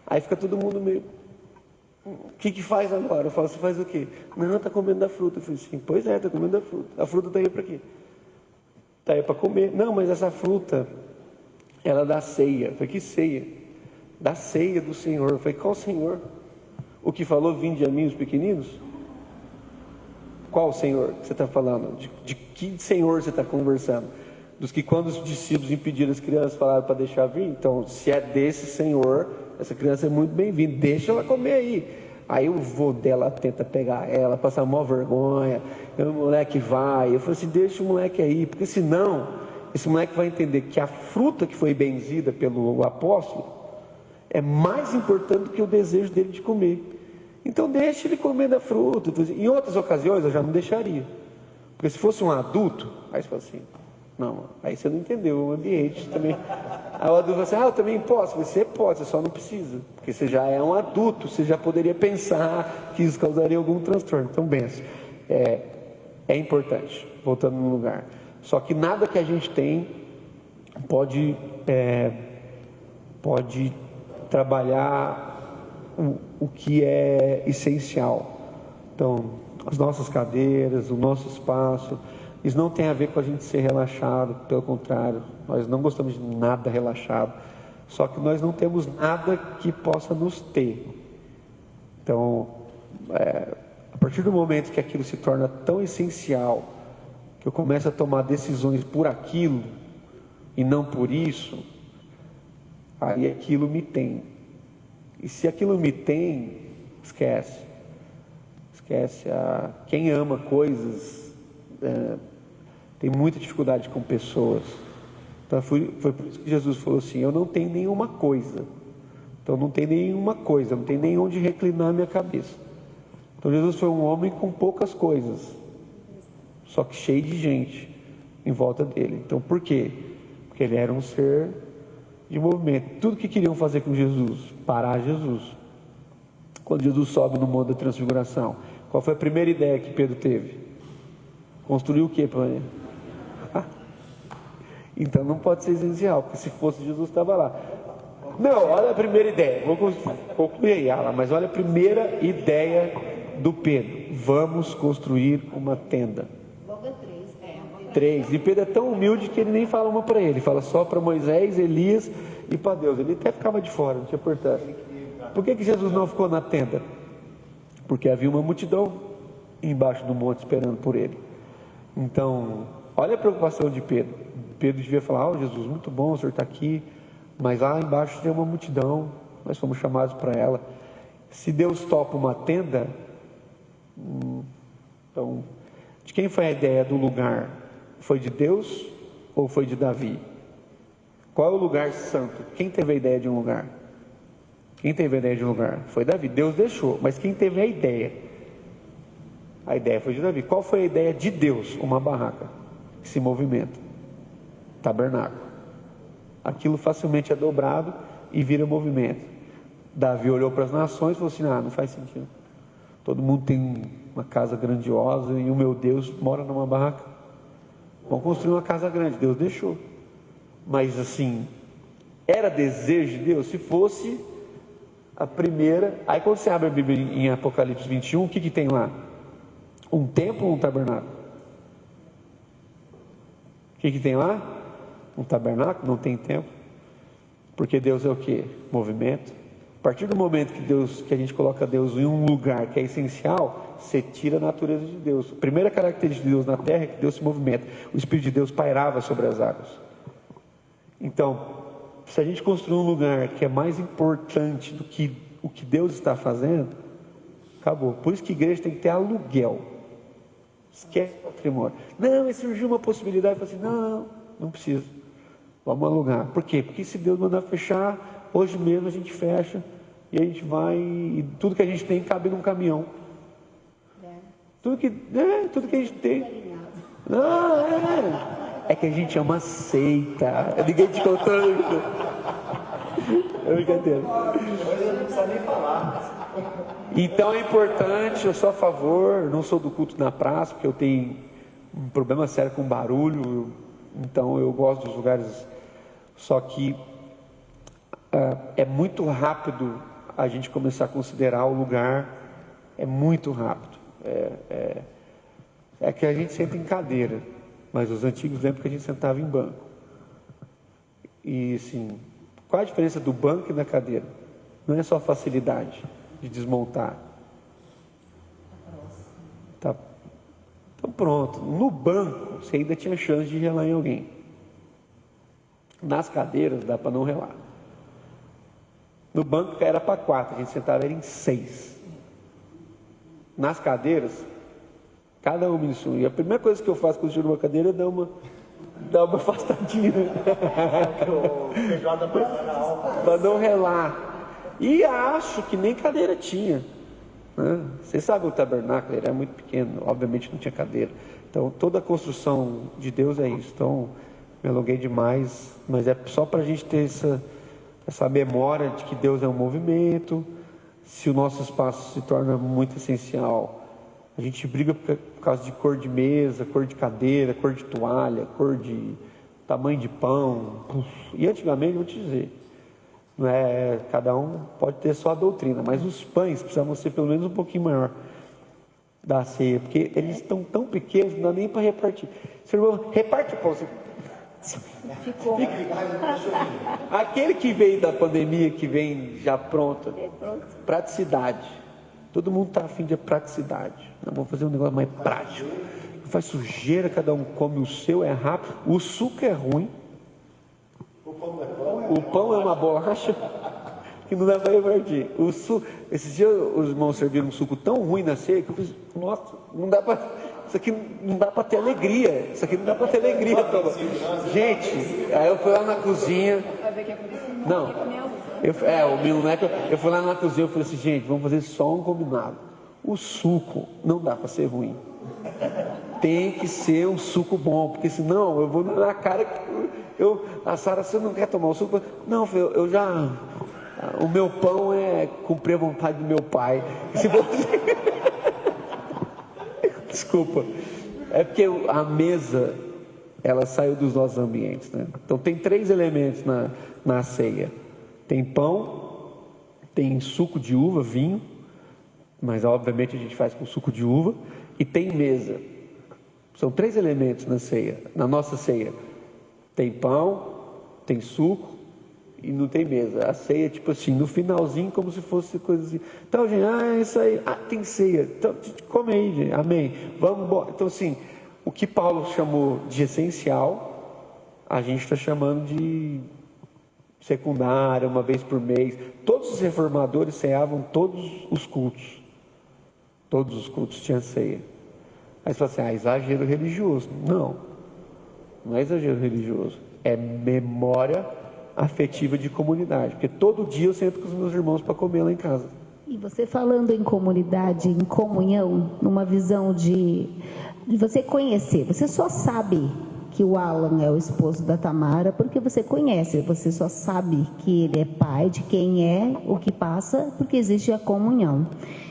Aí fica todo mundo meio... O que faz agora? Eu falo, você faz o quê? Não, tá comendo da fruta. Eu falei assim, pois é, tá comendo da fruta. A fruta tá aí para quê? Tá aí para comer. Não, mas essa fruta, ela dá ceia. Eu falei, que ceia? Da ceia do Senhor. Eu falei, qual Senhor? O que falou, vinde a mim os pequeninos? Qual Senhor que você está falando? De que Senhor você está conversando? Dos que quando os discípulos impediram as crianças, falaram para deixar vir? Então, se é desse Senhor, essa criança é muito bem-vinda, deixa ela comer aí. Aí o vô dela tenta pegar ela, passar maior vergonha, e o moleque vai, eu falei assim, deixa o moleque aí, porque senão, esse moleque vai entender que a fruta que foi benzida pelo apóstolo, é mais importante do que o desejo dele de comer. Então deixa ele comer da fruta. Em outras ocasiões eu já não deixaria, porque se fosse um adulto, aí você fala assim, não, aí você não entendeu o ambiente também. Aí o adulto fala assim, eu também posso. Você pode, você só não precisa, porque você já é um adulto, você já poderia pensar que isso causaria algum transtorno. Então benção, é importante, voltando no lugar. Só que nada que a gente tem pode trabalhar o que é essencial. Então, as nossas cadeiras, o nosso espaço, isso não tem a ver com a gente ser relaxado, pelo contrário, nós não gostamos de nada relaxado, só que nós não temos nada que possa nos ter. Então, a partir do momento que aquilo se torna tão essencial, que eu começo a tomar decisões por aquilo e não por isso, aí aquilo me tem. E se aquilo me tem, esquece. Quem ama coisas tem muita dificuldade com pessoas. Então foi por isso que Jesus falou assim, eu não tenho nenhuma coisa. Então não tem nenhuma coisa, não tem nem onde reclinar a minha cabeça. Então Jesus foi um homem com poucas coisas, só que cheio de gente em volta dele. Então por quê? Porque ele era um ser de movimento. Tudo que queriam fazer com Jesus, parar Jesus. Quando Jesus sobe no Monte da Transfiguração, qual foi a primeira ideia que Pedro teve? Construir o que para ele? Então não pode ser essencial, porque se fosse Jesus estava lá. Não, olha a primeira ideia. Vou concluir aí, Alan, mas olha a primeira ideia do Pedro. Vamos construir uma tenda. Logo é 3. E Pedro é tão humilde que ele nem fala uma para ele, fala só para Moisés, Elias e para Deus. Ele até ficava de fora, não tinha importância. Por que Jesus não ficou na tenda? Porque havia uma multidão embaixo do monte esperando por ele. Então, olha a preocupação de Pedro. Pedro devia falar, Jesus, muito bom o senhor está aqui, mas lá embaixo tem uma multidão, nós fomos chamados para ela. Se Deus topa uma tenda, então, de quem foi a ideia do lugar? Foi de Deus ou foi de Davi? Qual é o lugar santo? Quem teve a ideia de um lugar? Quem teve a ideia de um lugar? Foi Davi. Deus deixou, mas quem teve a ideia? A ideia foi de Davi. Qual foi a ideia de Deus? Uma barraca que se movimenta. Tabernáculo. Aquilo facilmente é dobrado e vira movimento. Davi olhou para as nações e falou assim, não faz sentido. Todo mundo tem uma casa grandiosa e o meu Deus mora numa barraca. Vamos construir uma casa grande. Deus deixou. Mas assim, era desejo de Deus? Se fosse a primeira... Aí quando você abre a Bíblia em Apocalipse 21, o que tem lá? Um templo ou um tabernáculo? O que tem lá? Um tabernáculo? Não tem templo. Porque Deus é o que? Movimento. partir do momento que a gente coloca Deus em um lugar que é essencial, você tira a natureza de Deus. A primeira característica de Deus na terra é que Deus se movimenta. O Espírito de Deus pairava sobre as águas. Então, se a gente construir um lugar que é mais importante do que o que Deus está fazendo, acabou. Por isso que a igreja tem que ter aluguel. Esquece o patrimônio. Não, mas surgiu uma possibilidade, eu falei assim, não precisa. Vamos alugar. Por quê? Porque se Deus mandar fechar, hoje mesmo a gente fecha e a gente vai, e tudo que a gente tem cabe num caminhão. Tudo que a gente tem. É que a gente é uma seita. Ninguém te contou isso. É brincadeira. Não precisa nem falar. Então é importante, eu sou a favor, não sou do culto na praça, porque eu tenho um problema sério com barulho, então eu gosto dos lugares, só que é muito rápido a gente começar a considerar o lugar, é muito rápido. É que a gente senta em cadeira, mas os antigos lembram que a gente sentava em banco. E assim, qual a diferença do banco e da cadeira? Não é só facilidade de desmontar. Tá. Então pronto, no banco você ainda tinha chance de relar em alguém. Nas cadeiras dá para não relar. No banco era para 4, a gente sentava em 6. Nas cadeiras, cada um isso. E a primeira coisa que eu faço quando eu tiro uma cadeira é dar uma afastadinha. Para não relar. E acho que nem cadeira tinha. Né? Vocês sabem, o tabernáculo era muito pequeno, obviamente não tinha cadeira. Então toda a construção de Deus é isso. Então me alonguei demais, mas é só para a gente ter essa memória de que Deus é um movimento. Se o nosso espaço se torna muito essencial, a gente briga por causa de cor de mesa, cor de cadeira, cor de toalha, cor de tamanho de pão. E antigamente, vou te dizer, não é, cada um pode ter sua doutrina, mas os pães precisavam ser pelo menos um pouquinho maior da ceia, porque eles estão tão pequenos, não dá nem para repartir. Seu irmão, reparte o pão. Ficou. Aquele que veio da pandemia, que vem já pronto, praticidade. Todo mundo está afim de praticidade. Vamos fazer um negócio mais prático. Não faz sujeira, cada um come o seu, é rápido. O suco é ruim. O pão é uma bolacha que não dá para repartir. Esses dias os irmãos serviram um suco tão ruim na ceia que eu fiz, nossa, não dá para. Isso aqui não dá para ter alegria. Isso aqui não dá para ter alegria. Gente, aí eu fui lá na cozinha. Não. O meu neto, eu fui lá na cozinha e falei assim, gente, vamos fazer só um combinado. O suco não dá para ser ruim. Tem que ser um suco bom, porque senão eu vou na cara que a Sara, você não quer tomar o suco? Não, eu já. O meu pão é cumprir a vontade do meu pai. Se você... Desculpa. É porque a mesa, ela saiu dos nossos ambientes, né? Então tem 3 elementos na ceia. Tem pão, tem suco de uva, vinho, mas obviamente a gente faz com suco de uva, e tem mesa. São 3 elementos na ceia, na nossa ceia. Tem pão, tem suco e não tem mesa. A ceia, tipo assim, no finalzinho, como se fosse coisa assim. Então, gente, é isso aí. Tem ceia. Então, come aí, gente. Amém. Vamos embora. Então, assim, o que Paulo chamou de essencial, a gente está chamando de secundária, uma vez por mês. Todos os reformadores ceavam todos os cultos. Todos os cultos tinham ceia. Aí você fala assim, exagero religioso. Não é exagero religioso. É memória afetiva de comunidade. Porque todo dia eu sento com os meus irmãos para comer lá em casa. E você falando em comunidade, em comunhão, numa visão de você conhecer, você só sabe que o Alan é o esposo da Tamara porque você conhece, você só sabe que ele é pai, de quem é, o que passa, porque existe a comunhão.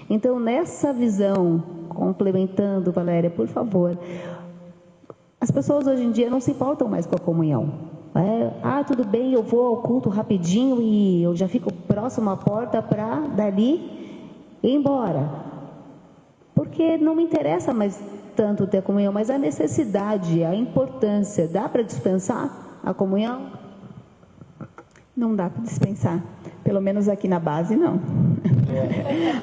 Então, nessa visão, complementando, Valéria, por favor, as pessoas hoje em dia não se importam mais com a comunhão. Tudo bem, eu vou ao culto rapidinho e eu já fico próximo à porta para dali ir embora. Porque não me interessa mais tanto ter a comunhão, mas a necessidade, a importância, dá para dispensar a comunhão? Não dá para dispensar. Pelo menos aqui na base, não.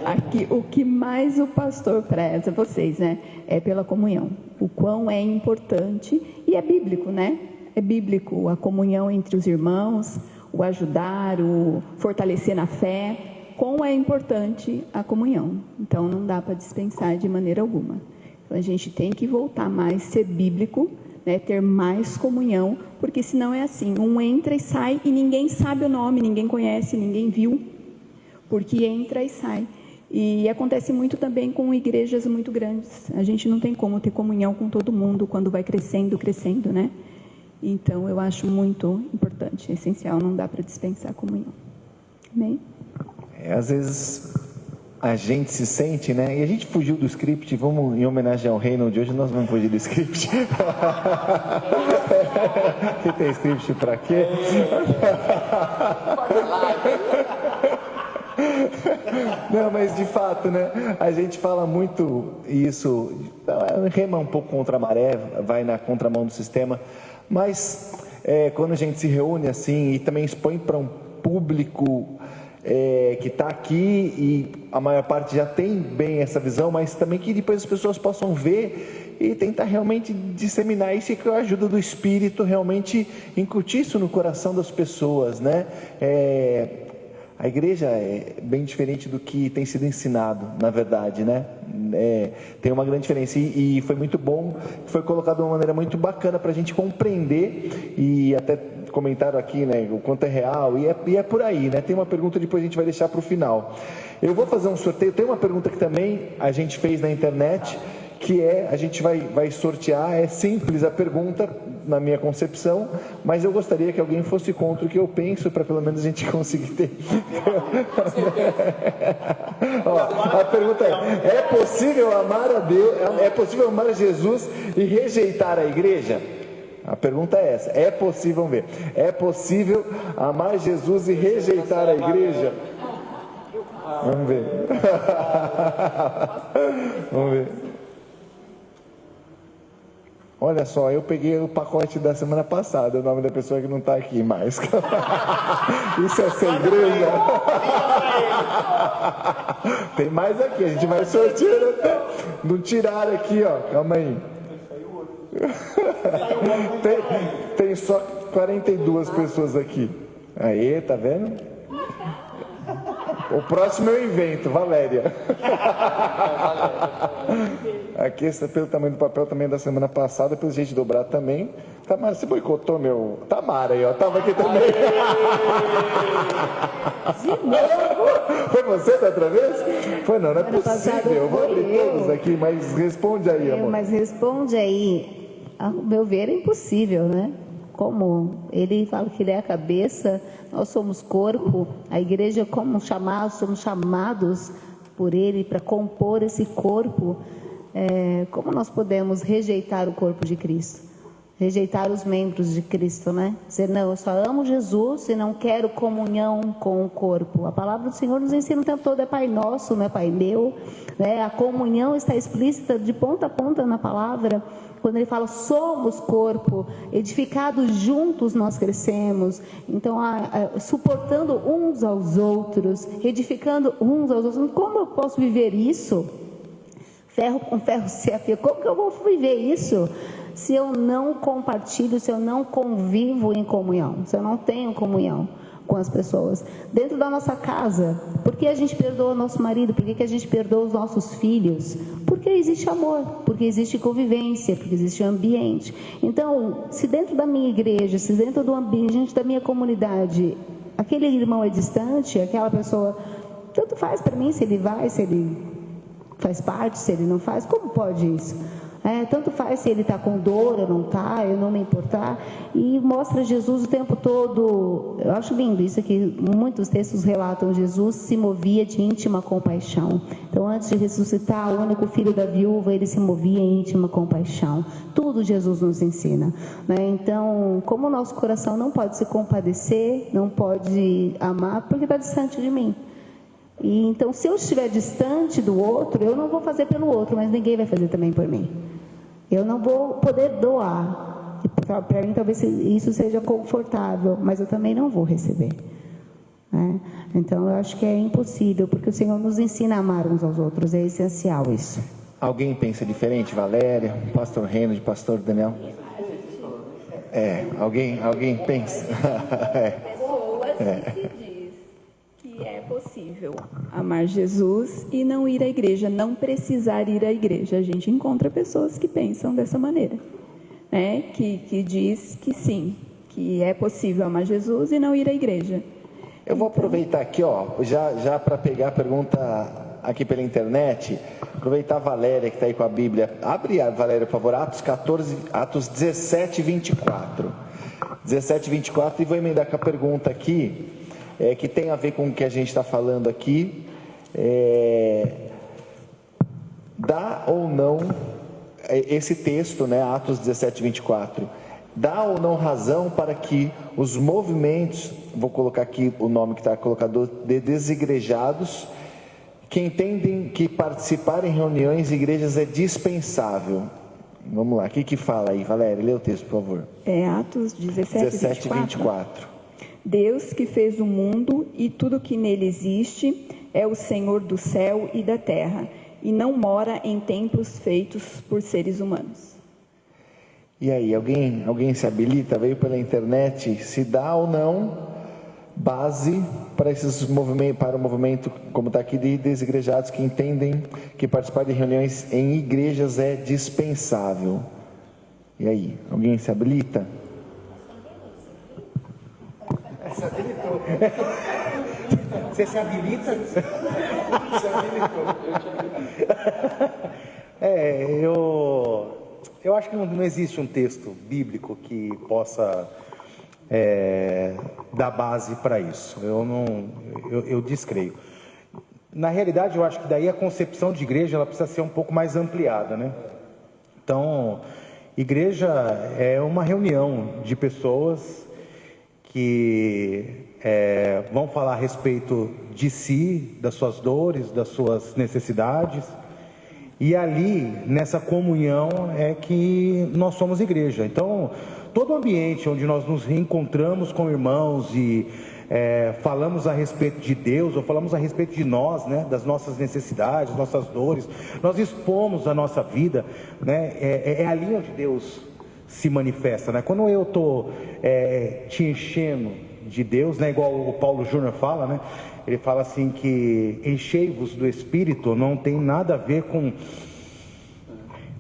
Aqui, o que mais o pastor preza, vocês, né? É pela comunhão. O quão é importante, e é bíblico, né? É bíblico a comunhão entre os irmãos, o ajudar, o fortalecer na fé. Quão é importante a comunhão. Então, não dá para dispensar de maneira alguma. Então, a gente tem que voltar mais, ser bíblico, né, ter mais comunhão, porque senão é assim, um entra e sai e ninguém sabe o nome, ninguém conhece, ninguém viu, porque entra e sai. E acontece muito também com igrejas muito grandes. A gente não tem como ter comunhão com todo mundo quando vai crescendo, né? Então, eu acho muito importante, essencial, não dá para dispensar a comunhão. Amém? Às vezes a gente se sente, né? E a gente fugiu do script, vamos, em homenagem ao reino de hoje, nós vamos fugir do script. Que tem script pra quê? Não, mas de fato, né? A gente fala muito isso, rema um pouco contra a maré, vai na contramão do sistema, mas quando a gente se reúne assim e também expõe para um público que está aqui e a maior parte já tem bem essa visão, mas também que depois as pessoas possam ver e tentar realmente disseminar isso e com a ajuda do Espírito realmente incutir isso no coração das pessoas, né? A igreja é bem diferente do que tem sido ensinado, na verdade, né? Tem uma grande diferença e foi muito bom, foi colocado de uma maneira muito bacana para a gente compreender e até comentaram aqui, né, o quanto é real e é por aí, né? Tem uma pergunta, depois a gente vai deixar para o final. Eu vou fazer um sorteio, tem uma pergunta que também a gente fez na internet, que a gente vai sortear, é simples a pergunta, na minha concepção, mas eu gostaria que alguém fosse contra o que eu penso, para pelo menos a gente conseguir ter. Ó, a pergunta é possível amar a Deus, é possível amar a Jesus e rejeitar a igreja? A pergunta é essa, é possível, vamos ver, é possível amar Jesus e rejeitar a igreja? Vamos ver. Vamos ver. Olha só, eu peguei o pacote da semana passada, o nome da pessoa que não está aqui mais. Isso é ser igreja? Tem mais aqui, a gente vai sorteando até. Não tiraram aqui, ó, calma aí. Tem só 42 pessoas aqui. Aí, tá vendo? O próximo eu invento, Valéria. Aqui, pelo tamanho do papel também da semana passada, pelo jeito de dobrar também. Tamara, você boicotou meu... Tamara aí, ó, tava aqui também. De novo? Foi você da outra vez? Foi não é possível. Eu vou abrir todos aqui, mas responde aí, amor. Mas responde aí. Ao meu ver, é impossível, né? Como ele fala que ele é a cabeça, nós somos corpo, a igreja somos chamados por ele para compor esse corpo. Como nós podemos rejeitar o corpo de Cristo? Rejeitar os membros de Cristo, né? Dizer, não, eu só amo Jesus e não quero comunhão com o corpo. A palavra do Senhor nos ensina o tempo todo, é Pai nosso, não é Pai meu, né? A comunhão está explícita de ponta a ponta na palavra. Quando ele fala, somos corpo, edificados juntos nós crescemos. Então, suportando uns aos outros, edificando uns aos outros. Como eu posso viver isso? Ferro com ferro se afia. Como que eu vou viver isso? Se eu não compartilho, se eu não convivo em comunhão, se eu não tenho comunhão com as pessoas. Dentro da nossa casa, por que a gente perdoa o nosso marido? Por que a gente perdoa os nossos filhos? Porque existe amor, porque existe convivência, porque existe ambiente. Então, se dentro da minha igreja, se dentro do ambiente da minha comunidade, aquele irmão é distante, aquela pessoa, tanto faz para mim se ele vai, se ele faz parte, se ele não faz, como pode isso? Tanto faz se ele está com dor ou não está, eu não me importar, e mostra Jesus o tempo todo. Eu acho lindo isso aqui, muitos textos relatam, Jesus se movia de íntima compaixão. Então, antes de ressuscitar, o único filho da viúva, ele se movia em íntima compaixão. Tudo Jesus nos ensina, né? Então, como o nosso coração não pode se compadecer, não pode amar, porque está distante de mim. E então, se eu estiver distante do outro, eu não vou fazer pelo outro, mas ninguém vai fazer também por mim. Eu não vou poder doar. Para mim, talvez isso seja confortável, mas eu também não vou receber. né? Então, eu acho que é impossível, porque o Senhor nos ensina a amar uns aos outros, é essencial isso. Alguém pensa diferente? Valéria, pastor Reinaldo, pastor Daniel? Alguém pensa? Pessoas que se diz que é possível amar Jesus e não ir à igreja, não precisar ir à igreja. A gente encontra pessoas que pensam dessa maneira, né? Que diz que sim, que é possível amar Jesus e não ir à igreja. Eu vou aproveitar aqui, já para pegar a pergunta aqui pela internet, aproveitar a Valéria que está aí com a Bíblia. Abre, Valéria, por favor, Atos 17, 24. 17, 24, e vou emendar com a pergunta aqui, que tem a ver com o que a gente está falando aqui. Dá ou não, esse texto, né, Atos 17, 24, dá ou não razão para que os movimentos, vou colocar aqui o nome que está colocado, de desigrejados, que entendem que participar em reuniões e igrejas é dispensável? Vamos lá, o que fala aí, Valéria? Lê o texto, por favor. É Atos 17, 24. Deus que fez o mundo e tudo que nele existe é o Senhor do céu e da terra, e não mora em templos feitos por seres humanos. E aí, alguém se habilita? Veio pela internet, se dá ou não base para esses movimentos, para o movimento, como está aqui, de desigrejados que entendem que participar de reuniões em igrejas é dispensável. E aí, alguém se habilita? Se habilitou. Você se habilita? Se habilitou. Eu acho que não existe um texto bíblico que possa dar base para isso. Eu descreio. Na realidade, eu acho que daí a concepção de igreja ela precisa ser um pouco mais ampliada, né? Então, igreja é uma reunião de pessoas que vão falar a respeito de si, das suas dores, das suas necessidades. E ali, nessa comunhão, é que nós somos igreja. Então, todo ambiente onde nós nos reencontramos com irmãos e falamos a respeito de Deus, ou falamos a respeito de nós, né, das nossas necessidades, nossas dores, nós expomos a nossa vida, né, é ali onde Deus se manifesta, né? Quando eu estou te enchendo de Deus, né, igual o Paulo Júnior fala, né? Ele fala assim que enchei-vos do Espírito não tem nada a ver com...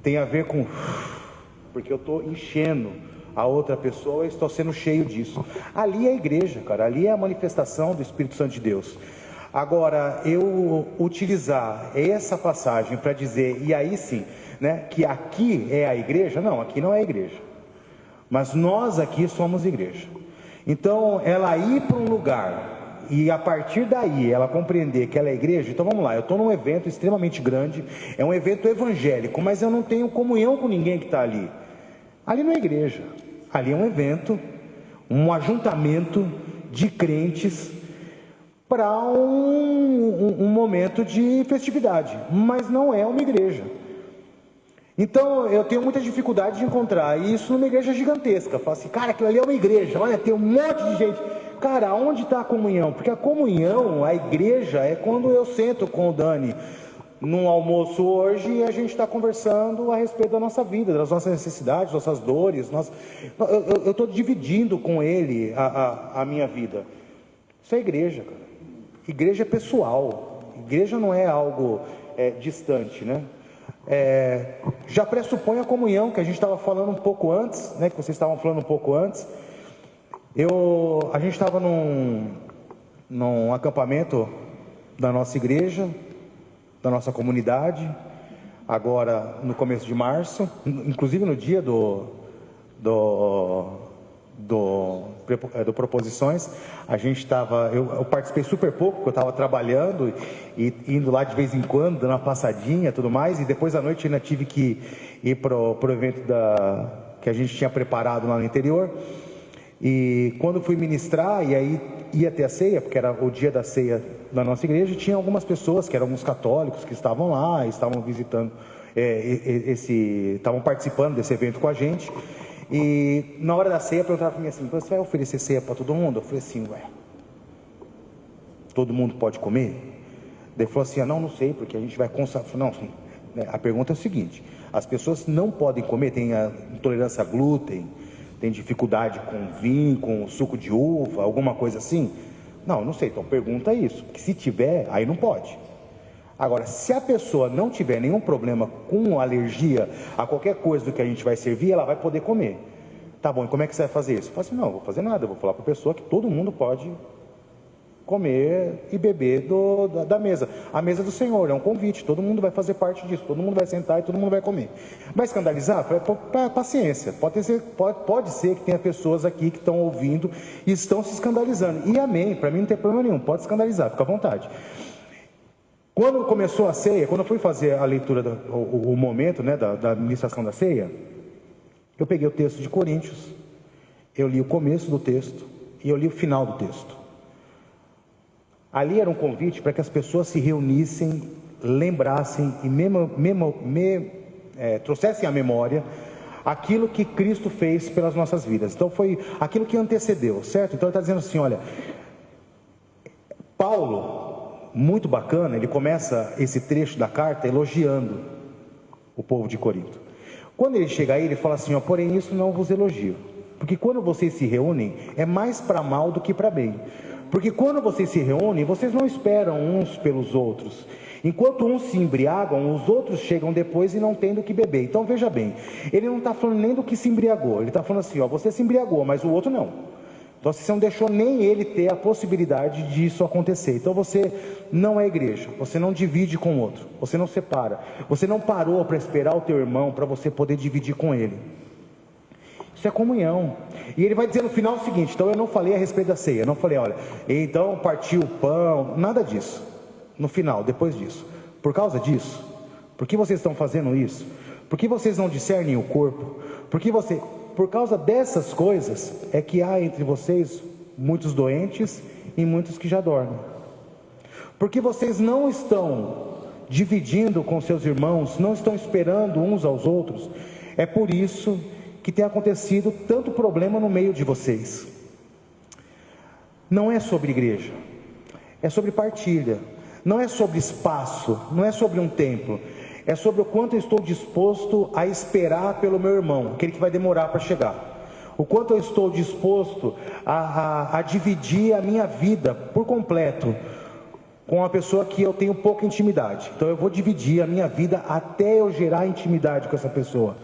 Tem a ver com... Porque eu estou enchendo a outra pessoa, eu estou sendo cheio disso. Ali é a igreja, cara. Ali é a manifestação do Espírito Santo de Deus. Agora, eu utilizar essa passagem para dizer, e aí sim, né, que aqui é a igreja, não, aqui não é a igreja. Mas nós aqui somos igreja. Então, ela ir para um lugar... E a partir daí ela compreender que ela é igreja. Então vamos lá, eu estou num evento extremamente grande, é um evento evangélico, mas eu não tenho comunhão com ninguém que está ali. Ali não é igreja, ali é um evento, um ajuntamento de crentes para um momento de festividade, mas não é uma igreja. Então eu tenho muita dificuldade de encontrar isso numa igreja gigantesca. Eu falo assim, cara, aquilo ali é uma igreja, olha, tem um monte de gente. Cara, onde está a comunhão? Porque a comunhão, a igreja, é quando eu sento com o Dani num almoço hoje e a gente está conversando a respeito da nossa vida, das nossas necessidades, das nossas dores. Eu estou dividindo com ele a minha vida. Isso é igreja, cara. Igreja é pessoal. Igreja não é algo distante, né? Já pressupõe a comunhão, que a gente estava falando um pouco antes, né? Que vocês estavam falando um pouco antes. A gente estava num acampamento da nossa igreja, da nossa comunidade, agora no começo de março, inclusive no dia do Proposições, a gente estava, eu participei super pouco, porque eu estava trabalhando e indo lá de vez em quando, dando uma passadinha e tudo mais, e depois à noite ainda tive que ir pro evento que a gente tinha preparado lá no interior. E quando fui ministrar, e aí ia ter a ceia, porque era o dia da ceia da nossa igreja, tinha algumas pessoas que eram alguns católicos que estavam lá, estavam visitando, estavam participando desse evento com a gente. E na hora da ceia perguntaram para mim assim, você vai oferecer ceia para todo mundo? Eu falei assim, todo mundo pode comer? Daí falou assim, não sei, porque a gente vai consagrar. Não, a pergunta é o seguinte, as pessoas não podem comer, tem a intolerância a glúten, tem dificuldade com vinho, com suco de uva, alguma coisa assim? Não sei, então pergunta isso, que se tiver, aí não pode. Agora, se a pessoa não tiver nenhum problema com alergia a qualquer coisa do que a gente vai servir, ela vai poder comer. Tá bom, e como é que você vai fazer isso? Eu falo assim, não vou fazer nada, eu vou falar para a pessoa que todo mundo pode comer e beber da mesa. A mesa do Senhor é um convite, todo mundo vai fazer parte disso, todo mundo vai sentar e todo mundo vai comer. Vai escandalizar? Paciência, pode ser que tenha pessoas aqui que estão ouvindo e estão se escandalizando. E amém, para mim não tem problema nenhum, pode escandalizar, fica à vontade. Quando começou a ceia, quando eu fui fazer a leitura, o momento, né, da ministração da ceia, eu peguei o texto de Coríntios, eu li o começo do texto e eu li o final do texto. Ali era um convite para que as pessoas se reunissem, lembrassem e trouxessem à memória aquilo que Cristo fez pelas nossas vidas. Então foi aquilo que antecedeu, certo? Então ele está dizendo assim, olha, Paulo, muito bacana, ele começa esse trecho da carta elogiando o povo de Corinto. Quando ele chega aí, ele fala assim, porém isso não vos elogio, porque quando vocês se reúnem, é mais para mal do que para bem. Porque quando vocês se reúnem, vocês não esperam uns pelos outros. Enquanto uns se embriagam, os outros chegam depois e não têm do que beber. Então veja bem, ele não está falando nem do que se embriagou, ele está falando assim, você se embriagou, mas o outro não. Então você não deixou nem ele ter a possibilidade disso acontecer. Então você não é igreja, você não divide com o outro, você não separa. Você não parou para esperar o teu irmão para você poder dividir com ele. Isso é comunhão. E ele vai dizer no final o seguinte, então eu não falei a respeito da ceia, eu não falei, olha, então partiu o pão, nada disso. No final, depois disso. Por causa disso, por que vocês estão fazendo isso? Por que vocês não discernem o corpo? Por causa dessas coisas, é que há entre vocês muitos doentes e muitos que já dormem. Porque vocês não estão dividindo com seus irmãos, não estão esperando uns aos outros. É por isso que tem acontecido tanto problema no meio de vocês. Não é sobre igreja, é sobre partilha, não é sobre espaço, não é sobre um templo, é sobre o quanto eu estou disposto a esperar pelo meu irmão, aquele que vai demorar para chegar, o quanto eu estou disposto a dividir a minha vida por completo com uma pessoa que eu tenho pouca intimidade. Então eu vou dividir a minha vida até eu gerar intimidade com essa pessoa.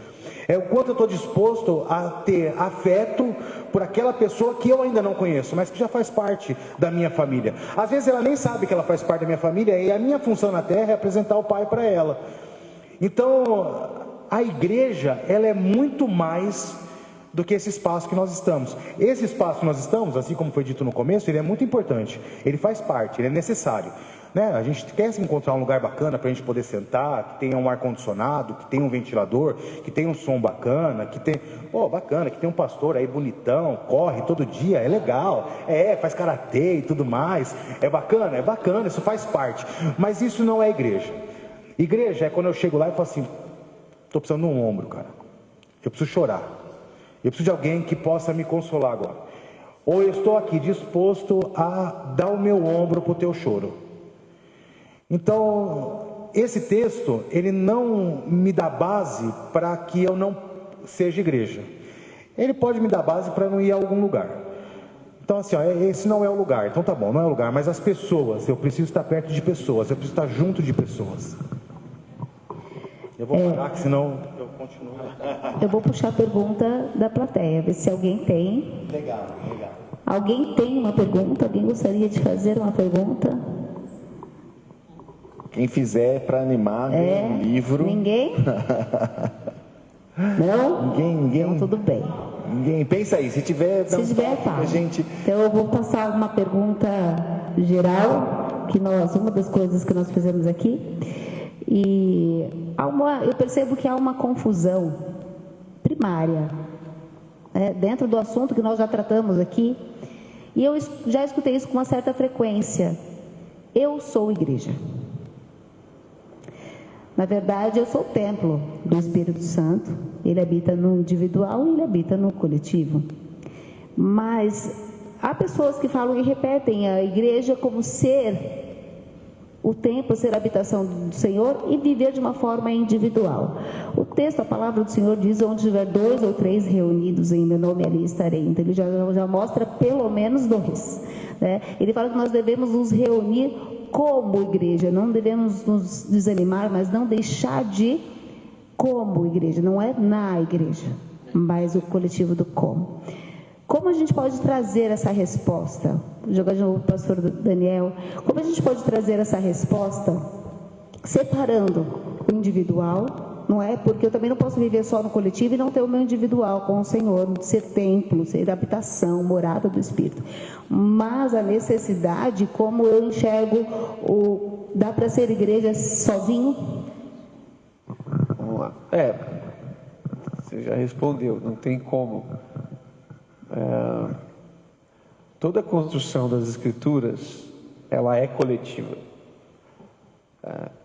É o quanto eu estou disposto a ter afeto por aquela pessoa que eu ainda não conheço, mas que já faz parte da minha família. Às vezes ela nem sabe que ela faz parte da minha família, e a minha função na terra é apresentar o Pai para ela. Então, a igreja, ela é muito mais do que esse espaço que nós estamos. Esse espaço que nós estamos, assim como foi dito no começo, ele é muito importante, ele faz parte, ele é necessário. A gente quer se encontrar um lugar bacana para a gente poder sentar, que tenha um ar-condicionado, que tenha um ventilador, que tenha um som bacana, que tenha um pastor aí bonitão, corre todo dia, é legal, faz karatê e tudo mais, é bacana, isso faz parte, mas isso não é igreja. Igreja é quando eu chego lá e falo assim, estou precisando de um ombro, cara, eu preciso chorar, eu preciso de alguém que possa me consolar agora, ou eu estou aqui disposto a dar o meu ombro para o teu choro. Então, esse texto, ele não me dá base para que eu não seja igreja. Ele pode me dar base para não ir a algum lugar. Então assim, esse não é o lugar. Então tá bom, não é o lugar, mas as pessoas, eu preciso estar perto de pessoas, eu preciso estar junto de pessoas. Eu vou parar, que senão eu continuo. Eu vou puxar a pergunta da plateia, ver se alguém tem. Legal. Alguém tem uma pergunta? Alguém gostaria de fazer uma pergunta? Quem fizer para animar, um livro. Ninguém? Não? Ninguém. Então, tudo bem. Ninguém. Pensa aí, se tiver, fala. gente. Então eu vou passar uma pergunta geral, uma das coisas que nós fizemos aqui. E eu percebo que há uma confusão primária, dentro do assunto que nós já tratamos aqui. E eu já escutei isso com uma certa frequência. Eu sou igreja. Na verdade, eu sou o templo do Espírito Santo. Ele habita no individual e ele habita no coletivo. Mas há pessoas que falam e repetem a igreja como ser o templo, ser a habitação do Senhor e viver de uma forma individual. O texto, a palavra do Senhor diz: onde tiver 2 ou 3 reunidos em meu nome, ali estarei. Então ele já mostra pelo menos 2, né? Ele fala que nós devemos nos reunir como igreja, não devemos nos desanimar, mas não deixar de como igreja, não é na igreja, mas o coletivo do como. Como a gente pode trazer essa resposta? Jogar de novo o pastor Daniel. Como a gente pode trazer essa resposta separando o individual, não é? Porque eu também não posso viver só no coletivo e não ter o meu individual com o Senhor, ser templo, ser habitação, morada do Espírito. Mas a necessidade, como eu enxergo, dá para ser igreja sozinho? Vamos lá. Você já respondeu, não tem como. Toda a construção das Escrituras, ela é coletiva.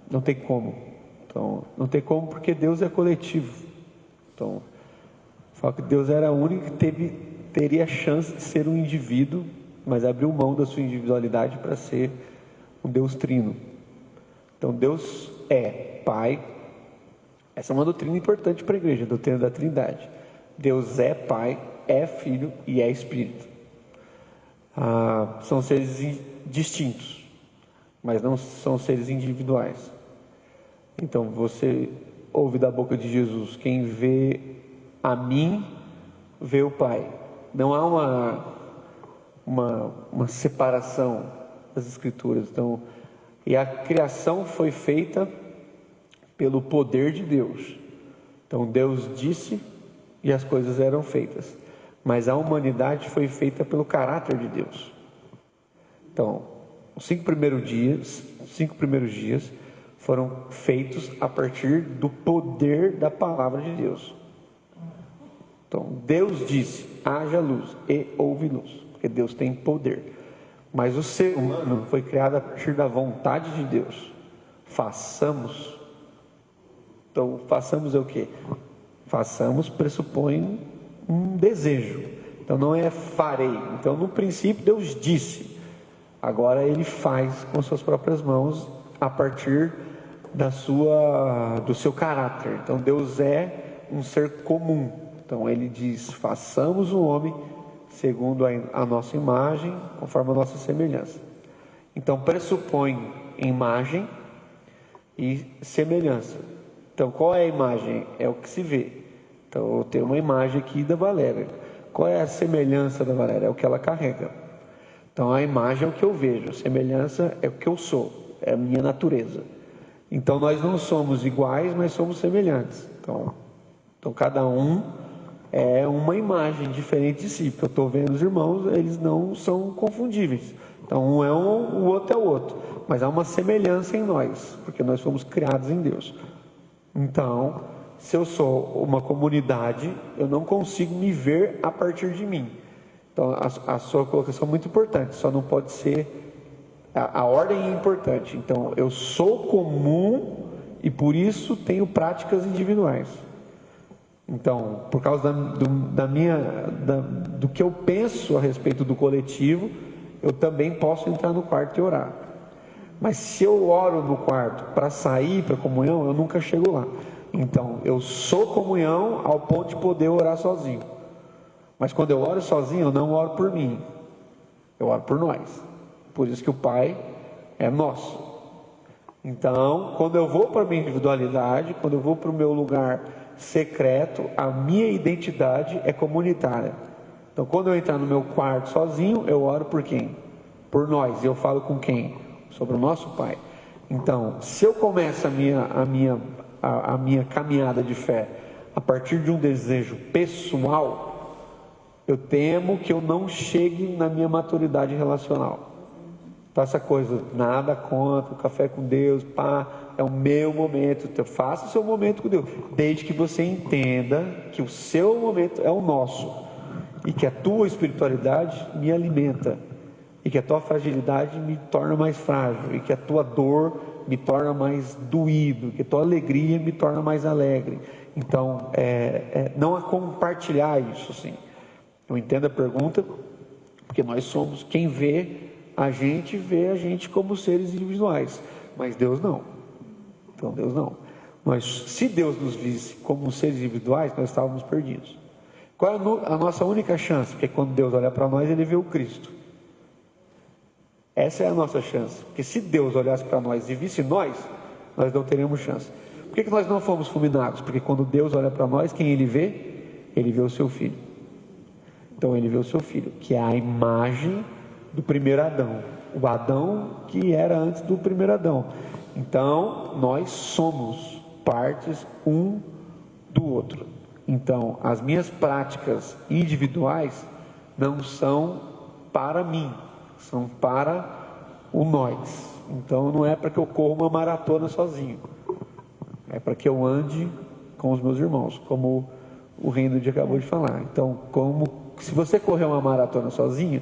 Não tem como. Então, não tem como porque Deus é coletivo. Então, fala que Deus era o único que teria a chance de ser um indivíduo, mas abriu mão da sua individualidade para ser um Deus trino. Então, Deus é Pai. Essa é uma doutrina importante para a igreja, a doutrina da Trindade. Deus é Pai, é Filho e é Espírito. São seres distintos, mas não são seres individuais. Então você ouve da boca de Jesus: quem vê a mim, vê o Pai. Não há uma separação das Escrituras. Então, e a criação foi feita pelo poder de Deus. Então Deus disse e as coisas eram feitas. Mas a humanidade foi feita pelo caráter de Deus. Então, os 5 primeiros dias foram feitos a partir do poder da palavra de Deus. Então, Deus disse: haja luz, e houve luz, porque Deus tem poder. Mas o ser humano foi criado a partir da vontade de Deus. Façamos. Então, façamos é o quê? Façamos pressupõe um desejo. Então não é farei. Então no princípio Deus disse, agora Ele faz com suas próprias mãos a partir do seu caráter. Então Deus é um ser comum. Então Ele diz: façamos o homem segundo a nossa imagem, conforme a nossa semelhança. Então pressupõe imagem e semelhança. Então qual é a imagem? É o que se vê. Então eu tenho uma imagem aqui da Valéria. Qual é a semelhança da Valéria? É o que ela carrega. Então a imagem é o que eu vejo, a semelhança é o que eu sou, é a minha natureza. Então nós não somos iguais, mas somos semelhantes. Então cada um é uma imagem diferente de si, porque eu estou vendo os irmãos, eles não são confundíveis. Então um é um, o outro é o outro, mas há uma semelhança em nós, porque nós fomos criados em Deus. Então, se eu sou uma comunidade, eu não consigo me ver a partir de mim. Então a sua colocação é muito importante, só não pode ser, a ordem é importante. Então eu sou comum e por isso tenho práticas individuais. Então, por causa do que eu penso a respeito do coletivo, eu também posso entrar no quarto e orar. Mas se eu oro no quarto para sair para comunhão, eu nunca chego lá. Então, eu sou comunhão ao ponto de poder orar sozinho. Mas quando eu oro sozinho, eu não oro por mim, eu oro por nós. Por isso que o Pai é nosso. Então, quando eu vou para a minha individualidade, quando eu vou para o meu lugar secreto, a minha identidade é comunitária. Então, quando eu entrar no meu quarto sozinho, eu oro por quem? Por nós. E eu falo com quem? Sobre o nosso Pai. Então, se eu começo a minha caminhada de fé a partir de um desejo pessoal, eu temo que eu não chegue na minha maturidade relacional. Então essa coisa, nada contra, o café com Deus, é o meu momento. Então faça o seu momento com Deus, desde que você entenda que o seu momento é o nosso, e que a tua espiritualidade me alimenta, e que a tua fragilidade me torna mais frágil, e que a tua dor me torna mais doído, que a tua alegria me torna mais alegre. Então não a compartilhar isso, sim. Eu entendo a pergunta, Porque nós somos, quem vê a gente como seres individuais, mas Deus não. Então Deus não. Mas se Deus nos visse como seres individuais, nós estávamos perdidos. Qual é a nossa única chance? Porque quando Deus olha para nós, Ele vê o Cristo. Essa é a nossa chance. Porque se Deus olhasse para nós e visse nós não teríamos chance. Por que nós não fomos fulminados? Porque quando Deus olha para nós, quem Ele vê? Ele vê o seu Filho. Então Ele vê o seu Filho, que é a imagem do primeiro Adão. O Adão que era antes do primeiro Adão. Então, nós somos partes um do outro. Então, as minhas práticas individuais não são para mim, são para o nós. Então, não é para que eu corra uma maratona sozinho, é para que eu ande com os meus irmãos, como o Reino acabou de falar. Então, se você correr uma maratona sozinho,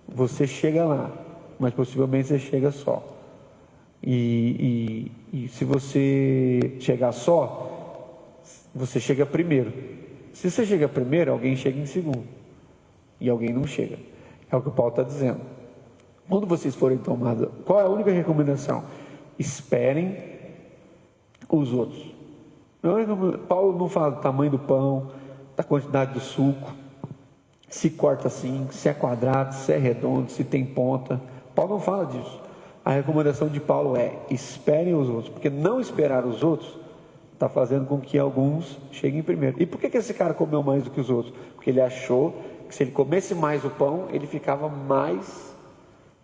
você chega lá, mas possivelmente você chega só. E se você chegar só, você chega primeiro. Se você chega primeiro, alguém chega em segundo. E alguém não chega. É o que o Paulo está dizendo. Quando vocês forem tomados, qual é a única recomendação? Esperem os outros. Paulo não fala do tamanho do pão, da quantidade do suco, se corta assim, se é quadrado, se é redondo, se tem ponta. Paulo não fala disso. A recomendação de Paulo é: esperem os outros, porque não esperar os outros está fazendo com que alguns cheguem primeiro. E por que esse cara comeu mais do que os outros? Porque ele achou que se ele comesse mais o pão, ele ficava mais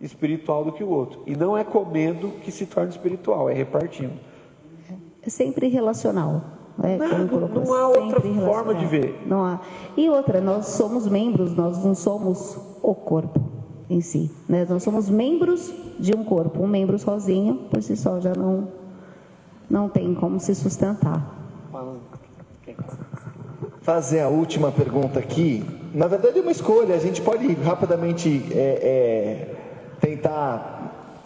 espiritual do que o outro. E não é comendo que se torna espiritual, é repartindo. É sempre relacional. Não há outra forma de ver. Não há. E outra, nós somos membros, nós não somos o corpo em si, né? Nós somos membros de um corpo. Um membro sozinho, por si só, já não tem como se sustentar. Fazer a última pergunta aqui. Na verdade é uma escolha, a gente pode rapidamente tentar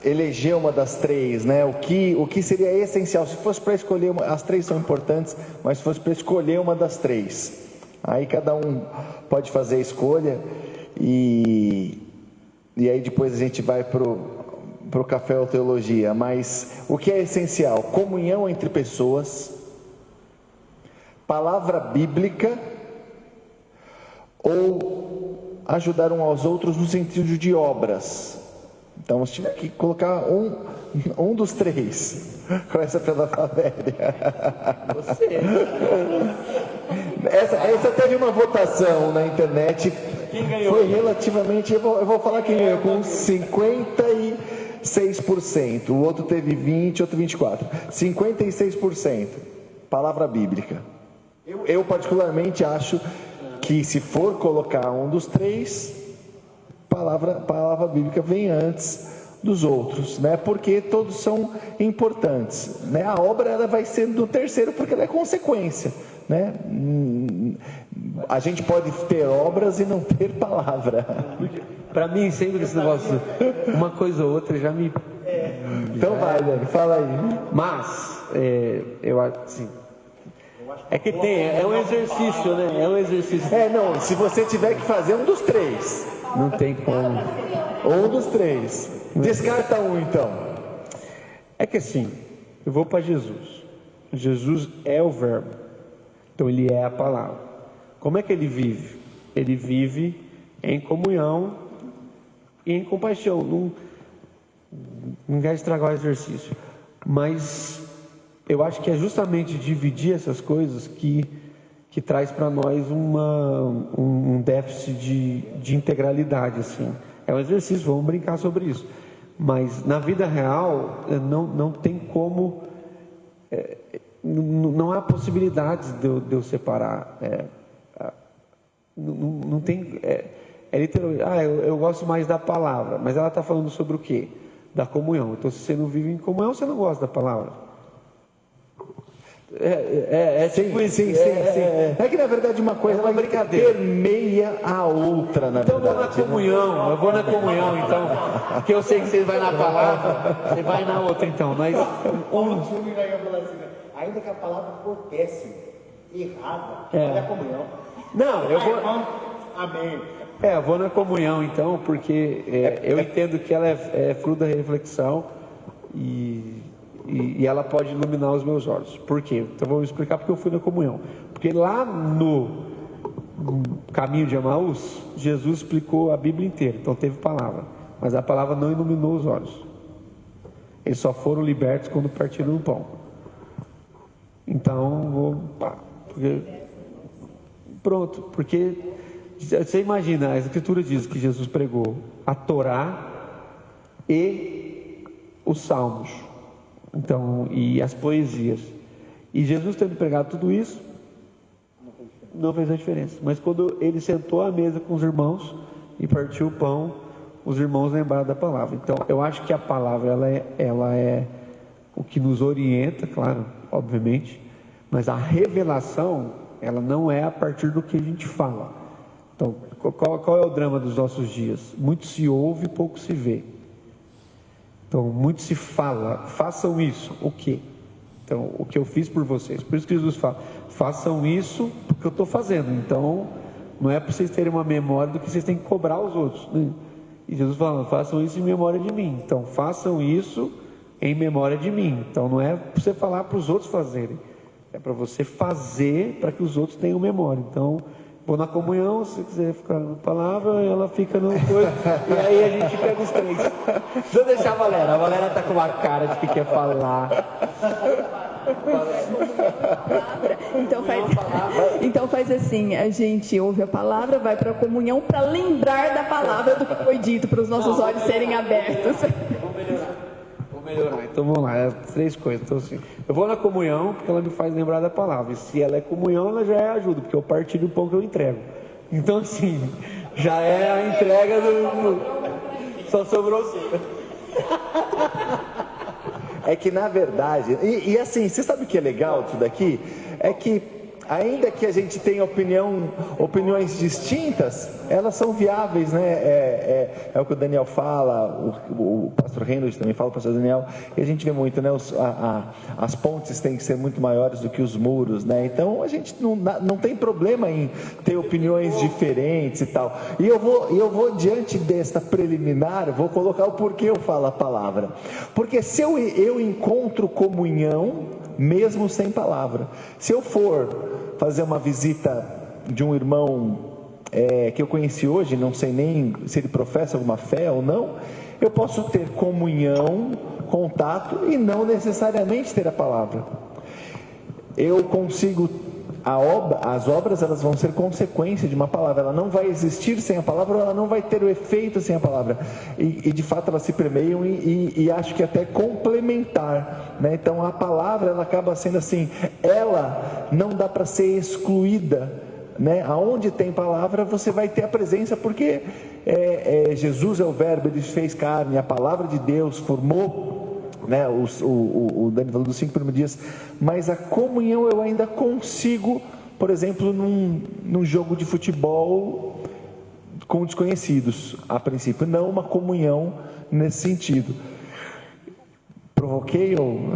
eleger uma das três, né? O que seria essencial, se fosse para escolher as três são importantes, mas se fosse para escolher uma das três, aí cada um pode fazer a escolha e aí depois a gente vai pro café ou teologia. Mas o que é essencial? Comunhão entre pessoas, palavra bíblica, ou ajudar uns aos outros no sentido de obras. Então, se tiver que colocar um dos três, começa pela Valéria. Você. Essa teve uma votação na internet. Quem ganhou? Foi relativamente, eu vou falar quem ganhou, com 56%. O outro teve 20%, outro 24%. 56%. Palavra bíblica. Eu particularmente acho que se for colocar um dos três, palavra bíblica vem antes dos outros, né? Porque todos são importantes, né? A obra ela vai ser do terceiro porque ela é consequência, né? A gente pode ter obras e não ter palavra. Para mim sempre esse negócio, uma coisa ou outra já me... Então vai, Dani, fala aí. Mas eu acho assim, é que é um exercício, né? É um exercício. Não, se você tiver que fazer um dos três, Não tem como. um dos três, descarta um então. É que assim, eu vou para Jesus. Jesus é o verbo. Então ele é a palavra. Como é que ele vive? Ele vive em comunhão e em compaixão. Não quero estragar o exercício. Mas eu acho que é justamente dividir essas coisas que traz para nós um déficit de integralidade, assim. É um exercício, vamos brincar sobre isso. Mas na vida real, não tem como, não há possibilidades de eu separar. Não tem, literalmente, eu gosto mais da palavra, mas ela está falando sobre o quê? Da comunhão. Então, se você não vive em comunhão, você não gosta da palavra. Sim. É que na verdade uma coisa ela permeia a outra, na então verdade. Eu vou na comunhão, então, porque eu sei que você vai na palavra, você vai na outra, então. Mas ainda que a palavra for péssima, errada, olha a comunhão. Não, eu vou. Amém. Eu vou na comunhão então, porque eu entendo que ela é fruto da reflexão e ela pode iluminar os meus olhos. Por quê? Então vou explicar porque eu fui na comunhão. Porque lá no caminho de Emaús, Jesus explicou a Bíblia inteira, então teve palavra, mas a palavra não iluminou os olhos. Eles só foram libertos quando partiram o pão. Então, porque você imagina, a Escritura diz que Jesus pregou a Torá e os Salmos, então, e as poesias. E Jesus tendo pregado tudo isso, não fez a diferença. Mas quando ele sentou à mesa com os irmãos e partiu o pão, os irmãos lembraram da palavra. Então, eu acho que a palavra ela é o que nos orienta, claro, obviamente, mas a revelação, ela não é a partir do que a gente fala. Então, qual é o drama dos nossos dias? Muito se ouve, pouco se vê. Então, muito se fala, façam isso, o quê? Então, o que eu fiz por vocês. Por isso que Jesus fala, façam isso porque eu estou fazendo. Então, não é para vocês terem uma memória do que vocês têm que cobrar aos outros, né? E Jesus fala, façam isso em memória de mim. Então, façam isso em memória de mim. Então, não é para você falar para os outros fazerem, é para você fazer para que os outros tenham memória. Então, vou na comunhão, se quiser ficar na palavra, ela fica no coisa, e aí a gente pega os três. Deixa eu deixar a Valéria está com uma cara de que quer falar. Então faz assim, a gente ouve a palavra, vai para a comunhão para lembrar da palavra do que foi dito, para os nossos olhos serem abertos. Vou melhorar. Então vamos lá, três coisas. Então, assim, eu vou na comunhão porque ela me faz lembrar da palavra, e se ela é comunhão, ela já é ajuda, porque eu partilho o pão que eu entrego. Então, assim, já é a entrega do... Só sobrou... É que na verdade, e assim, você sabe o que é legal disso daqui? É que ainda que a gente tenha opiniões distintas, elas são viáveis, né? É o que o Daniel fala, o pastor Reynolds também fala, o pastor Daniel, e a gente vê muito, né? As pontes têm que ser muito maiores do que os muros, né? Então a gente não tem problema em ter opiniões diferentes e tal. E eu vou diante desta preliminar, vou colocar o porquê eu falo a palavra. Porque se eu encontro comunhão, mesmo sem palavra. Se eu for fazer uma visita de um irmão que eu conheci hoje, não sei nem se ele professa alguma fé ou não, eu posso ter comunhão, contato e não necessariamente ter a palavra. Eu consigo, as obras elas vão ser consequência de uma palavra, ela não vai existir sem a palavra, ou ela não vai ter o efeito sem a palavra, e de fato elas se permeiam e acho que até complementar, né? Então a palavra ela acaba sendo assim, ela não dá para ser excluída, né? Aonde tem palavra você vai ter a presença, porque Jesus é o verbo, ele fez carne, a palavra de Deus formou, né? O Dani falou dos 5 primeiros dias, mas a comunhão eu ainda consigo, por exemplo, num jogo de futebol com desconhecidos, a princípio, não uma comunhão nesse sentido. Provoquei ou...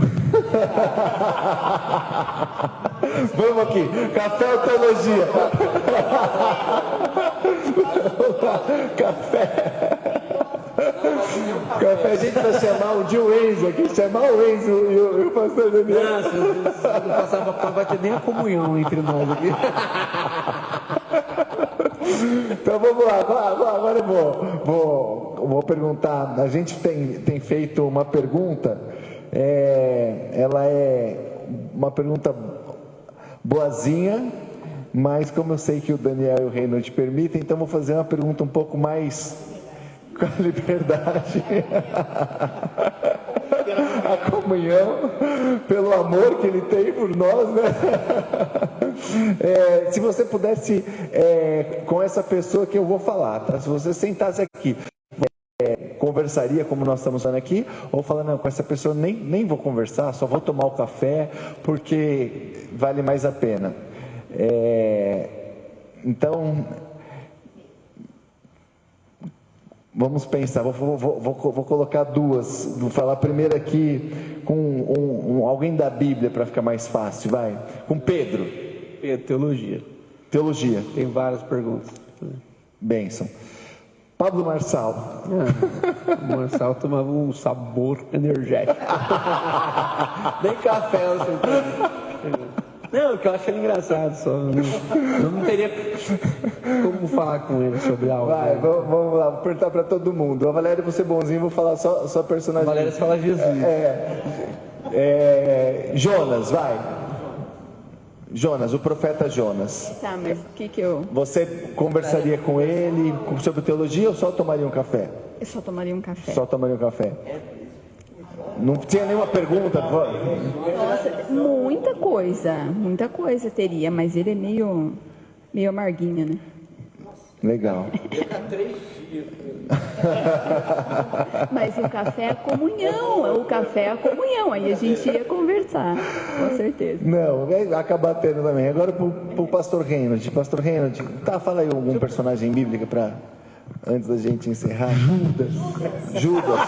Vamos aqui, café ou teologia? Café, a gente vai chamar um dia o Enzo aqui, chamar o Enzo e o pastor Daniel. Não passava para bater nem a comunhão entre nós aqui. Então vamos lá, agora eu vou perguntar. A gente tem feito uma pergunta, ela é uma pergunta boazinha, mas como eu sei que o Daniel e o Reynolds permitem, então vou fazer uma pergunta um pouco mais com a liberdade. A comunhão, pelo amor que ele tem por nós, né? Se você pudesse, com essa pessoa que eu vou falar, tá? Se você sentasse aqui, conversaria como nós estamos falando aqui, ou falando, não, com essa pessoa nem vou conversar, só vou tomar o café, porque vale mais a pena. Então, vamos pensar, vou colocar duas, vou falar primeiro aqui com alguém da Bíblia para ficar mais fácil, vai, com Pedro. Teologia. Teologia. Tem várias perguntas. Bênção. Pablo Marçal. O Marçal tomava um sabor energético. Nem café eu sempre. Não, o que eu acho ele engraçado só. Eu não teria como falar com ele sobre algo. Vai, vamos lá, vou perguntar para todo mundo. A Valéria, você bonzinho, vou falar só personagem. A Valéria fala Jesus. Jonas, vai. Jonas, o profeta Jonas. Tá, mas o que eu... Você conversaria com ele sobre teologia ou só tomaria um café? Eu só tomaria um café. Só tomaria um café. Não tinha nenhuma pergunta? Nossa, muita coisa teria, mas ele é meio amarguinho, né? Legal. Mas o café é a comunhão, aí a gente ia conversar, com certeza. Não, vai acabar tendo também. Agora pro pastor Reinhold. Pastor Reinhold, fala aí algum personagem bíblico para antes da gente encerrar. Judas.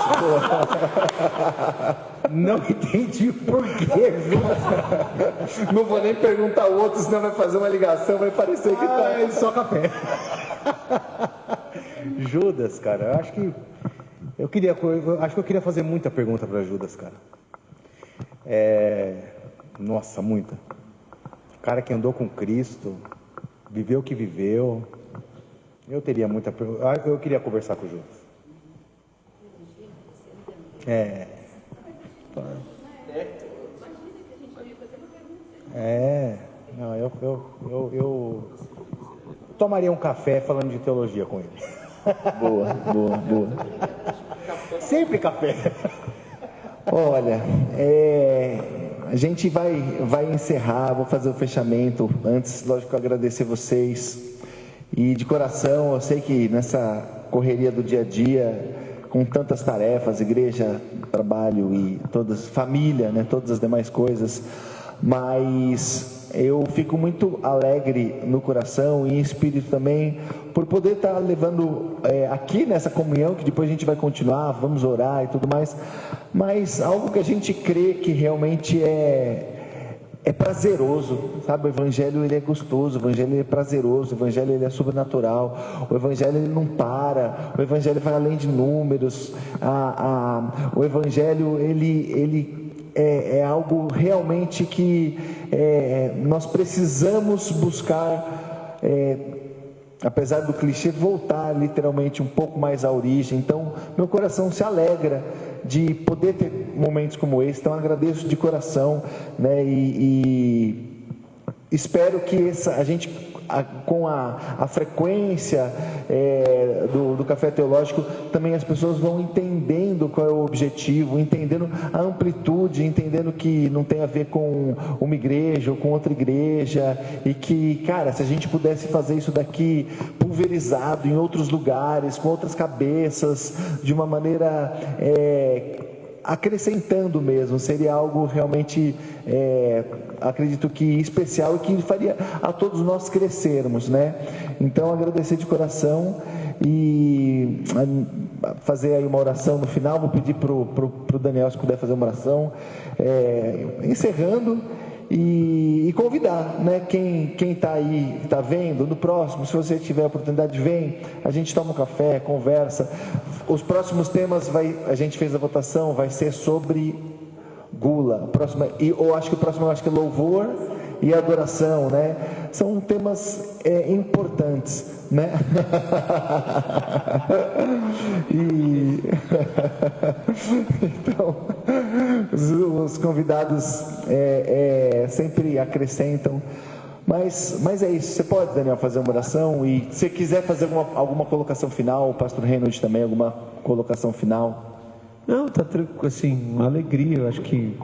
Não entendi o porquê. Não vou nem perguntar o outro, senão vai fazer uma ligação, vai parecer que tá só café. Judas, cara, eu acho que eu queria fazer muita pergunta para Judas, cara. Nossa, muita. O cara que andou com Cristo, viveu o que viveu. Eu teria muita pergunta. Eu queria conversar com o Judas. Não, eu tomaria um café falando de teologia com ele. Boa. Sempre café. Olha, a gente vai encerrar, vou fazer o fechamento. Antes, lógico, agradecer vocês. E de coração, eu sei que nessa correria do dia a dia, com tantas tarefas, igreja, trabalho e família, né, todas as demais coisas, mas eu fico muito alegre no coração e em espírito também por poder estar levando aqui nessa comunhão, que depois a gente vai continuar, vamos orar e tudo mais, mas algo que a gente crê que realmente é prazeroso, sabe? O Evangelho ele é gostoso, o Evangelho ele é prazeroso, o Evangelho ele é sobrenatural, o Evangelho ele não para, o Evangelho vai além de números, o Evangelho ele é algo realmente que nós precisamos buscar, apesar do clichê, voltar literalmente um pouco mais à origem. Então meu coração se alegra de poder ter momentos como esse, então agradeço de coração, né, e espero que a gente, com a frequência do Café Teológico, também as pessoas vão entendendo qual é o objetivo, entendendo a amplitude, entendendo que não tem a ver com uma igreja ou com outra igreja, e que, cara, se a gente pudesse fazer isso daqui pulverizado em outros lugares, com outras cabeças, de uma maneira acrescentando mesmo, seria algo realmente, acredito que especial, e que faria a todos nós crescermos, né? Então agradecer de coração e fazer aí uma oração no final. Vou pedir pro Daniel, se puder fazer uma oração, encerrando, e convidar, né, quem está aí, está vendo, no próximo, se você tiver a oportunidade, vem, a gente toma um café, conversa. Os próximos temas, a gente fez a votação, vai ser sobre gula, acho que é louvor e adoração, né? São temas importantes, né? Então, os convidados sempre acrescentam, mas é isso. Você pode, Daniel, fazer uma oração, e se você quiser fazer alguma colocação final, o pastor Reinhold também, alguma colocação final? Não, tá tranquilo, assim, uma alegria. Eu acho que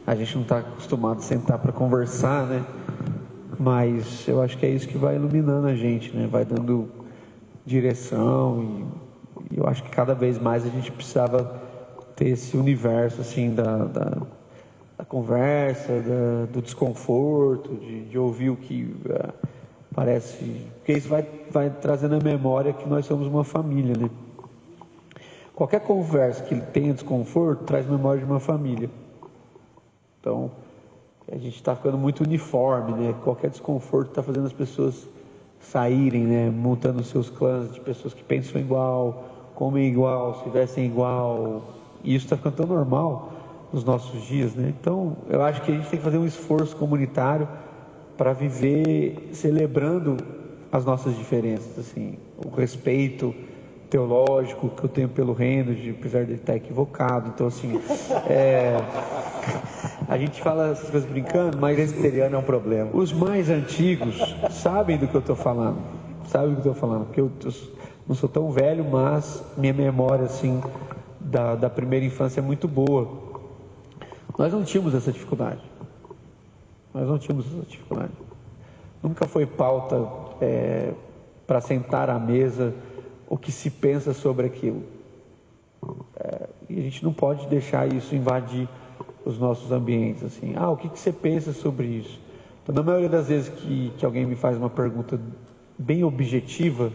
a gente não está acostumado a sentar para conversar, né? Mas eu acho que é isso que vai iluminando a gente, né? Vai dando direção, e eu acho que cada vez mais a gente precisava ter esse universo, assim, da conversa, do desconforto, de ouvir o que parece, porque isso vai trazendo a memória que nós somos uma família, né? Qualquer conversa que tenha desconforto traz memória de uma família. Então, a gente está ficando muito uniforme, né? Qualquer desconforto está fazendo as pessoas saírem, né, montando seus clãs de pessoas que pensam igual, comem igual, se vestem igual, e isso está ficando tão normal nos nossos dias, né? Então, eu acho que a gente tem que fazer um esforço comunitário para viver celebrando as nossas diferenças, assim, o respeito teológico que eu tenho pelo reino, apesar de estar equivocado. Então, assim, a gente fala essas coisas brincando, mas Presbiteriano é um problema. os mais antigos sabem do que eu estou falando, porque eu não sou tão velho, mas minha memória, assim, da primeira infância é muito boa. Nós não tínhamos essa dificuldade. Nunca foi pauta para sentar à mesa o que se pensa sobre aquilo. E a gente não pode deixar isso invadir os nossos ambientes. Assim, o que você pensa sobre isso? Então, na maioria das vezes que alguém me faz uma pergunta bem objetiva,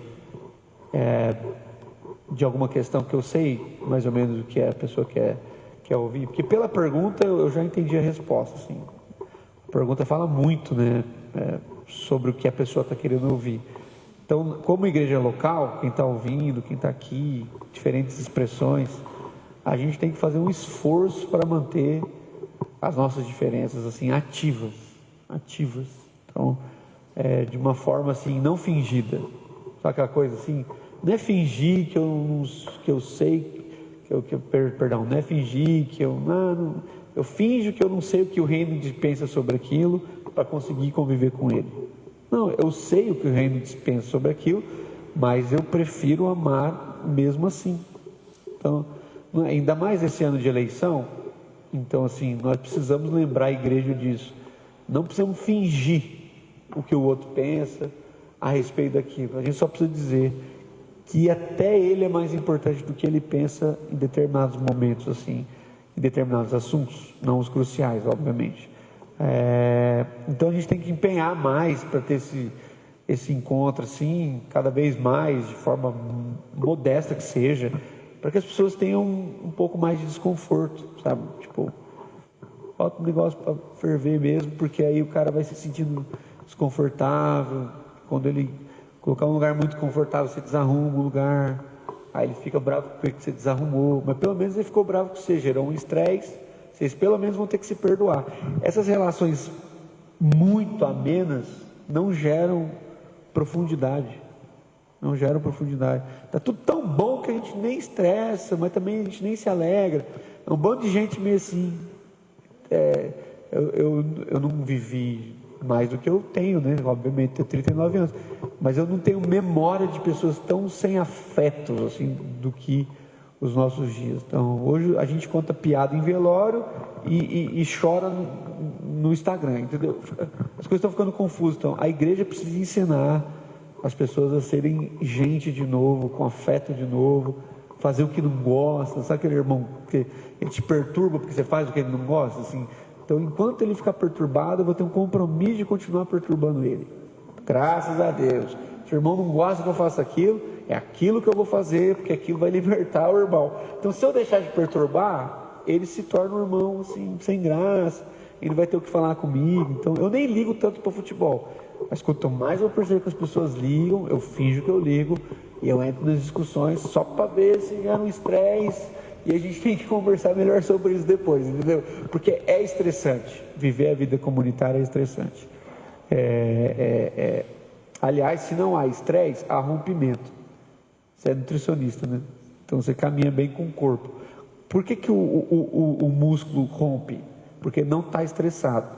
de alguma questão que eu sei mais ou menos o que a pessoa quer ouvir, porque pela pergunta eu já entendi a resposta. Assim. A pergunta fala muito, né, sobre o que a pessoa está querendo ouvir. Então, como igreja local, quem está ouvindo, quem está aqui, diferentes expressões, a gente tem que fazer um esforço para manter as nossas diferenças assim ativas. Então, de uma forma assim não fingida. Sabe aquela coisa assim? Não é fingir que eu sei, perdão, não é fingir que eu finjo que eu não sei o que o reino pensa sobre aquilo para conseguir conviver com ele. Não, eu sei o que o reino pensa sobre aquilo, mas eu prefiro amar mesmo assim. Então, ainda mais esse ano de eleição, então assim, nós precisamos lembrar a igreja disso. Não precisamos fingir o que o outro pensa a respeito daquilo. A gente só precisa dizer que até ele é mais importante do que ele pensa em determinados momentos, assim, em determinados assuntos, não os cruciais, obviamente. Então a gente tem que empenhar mais para ter esse encontro, assim, cada vez mais, de forma modesta que seja, para que as pessoas tenham um pouco mais de desconforto, sabe? Tipo, bota um negócio para ferver mesmo, porque aí o cara vai se sentindo desconfortável. Quando ele colocar um lugar muito confortável, você desarruma o lugar, aí ele fica bravo porque você desarrumou, mas pelo menos ele ficou bravo com você, gerou um estresse. Vocês pelo menos vão ter que se perdoar. Essas relações muito amenas não geram profundidade. Está tudo tão bom que a gente nem estressa, mas também a gente nem se alegra. É um bando de gente meio assim. Eu não vivi mais do que eu tenho, né? Obviamente, tenho 39 anos. Mas eu não tenho memória de pessoas tão sem afetos assim, do que os nossos dias. Então, hoje a gente conta piada em velório e chora no Instagram, entendeu? As coisas estão ficando confusas. Então, a igreja precisa ensinar as pessoas a serem gente de novo, com afeto de novo, fazer o que não gosta. Sabe aquele irmão que ele te perturba porque você faz o que ele não gosta? Assim? Então, enquanto ele ficar perturbado, eu vou ter um compromisso de continuar perturbando ele. Graças a Deus. Se o irmão não gosta que eu faça aquilo, é aquilo que eu vou fazer, porque aquilo vai libertar o irmão. Então, se eu deixar de perturbar, ele se torna um irmão assim, sem graça, ele vai ter o que falar comigo. Então, eu nem ligo tanto para o futebol, mas quanto mais eu percebo que as pessoas ligam, eu finjo que eu ligo, e eu entro nas discussões só para ver se é um estresse, e a gente tem que conversar melhor sobre isso depois, entendeu? Porque é estressante, viver a vida comunitária é estressante. Aliás, se não há estresse, há rompimento. Você é nutricionista, né? Então você caminha bem com o corpo. Por que o músculo rompe? Porque não está estressado.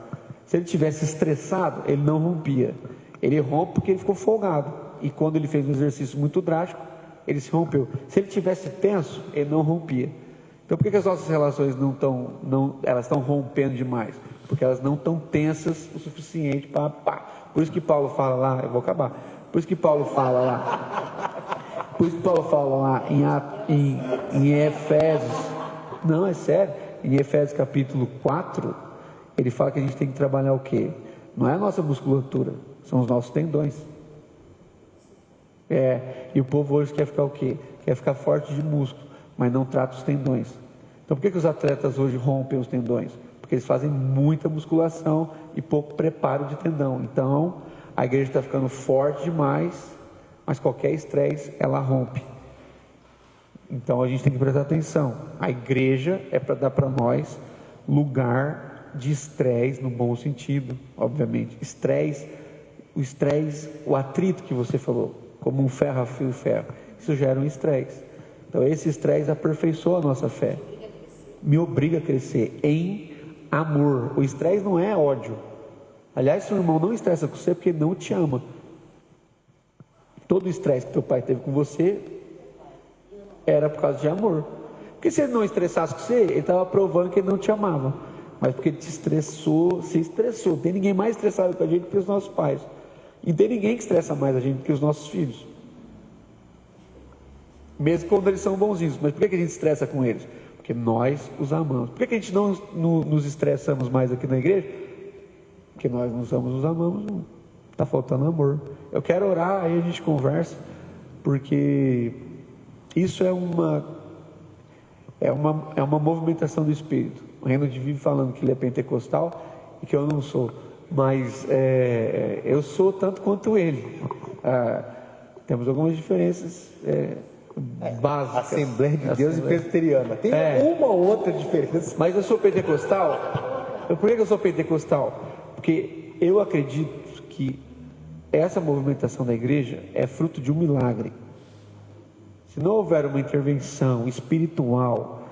Se ele tivesse estressado, ele não rompia. Ele rompe porque ele ficou folgado. E quando ele fez um exercício muito drástico, ele se rompeu. Se ele tivesse tenso, ele não rompia. Então por que as nossas relações elas estão rompendo demais? Porque elas não estão tensas o suficiente para... Por isso que Paulo fala lá, eu vou acabar. Por isso que Paulo fala lá em Efésios, não, é sério, em Efésios capítulo 4, ele fala que a gente tem que trabalhar o quê? Não é a nossa musculatura, são os nossos tendões. E o povo hoje quer ficar o quê? Quer ficar forte de músculo, mas não trata os tendões. Então por que os atletas hoje rompem os tendões? Porque eles fazem muita musculação e pouco preparo de tendão. Então a igreja está ficando forte demais, mas qualquer estresse ela rompe. Então a gente tem que prestar atenção. A igreja é para dar para nós lugar de estresse no bom sentido, obviamente. Estresse, o atrito que você falou, como um ferro afia o ferro, isso gera um estresse. Então esse estresse aperfeiçoa a nossa fé, me obriga a crescer em amor. O estresse não é ódio. Aliás, seu irmão não estressa com você porque ele não te ama. Todo o estresse que teu pai teve com você era por causa de amor. Porque se ele não estressasse com você, ele estava provando que ele não te amava. Mas porque ele te estressou, se estressou. Não tem ninguém mais estressado com a gente do que os nossos pais. E não tem ninguém que estressa mais a gente do que os nossos filhos. Mesmo quando eles são bonzinhos. Mas por que a gente estressa com eles? Porque nós os amamos. Por que a gente não nos estressamos mais aqui na igreja? Porque nós nos amamos. Está faltando amor. Eu quero orar, aí a gente conversa. Porque isso é uma movimentação do Espírito. O Reino vive falando que ele é pentecostal e que eu não sou. Mas eu sou tanto quanto ele. Temos algumas diferenças básicas. Assembleia de Deus e Presbiteriana. Tem uma ou outra diferença. Mas eu sou pentecostal. Por que eu sou pentecostal? Porque eu acredito que essa movimentação da igreja é fruto de um milagre. Se não houver uma intervenção espiritual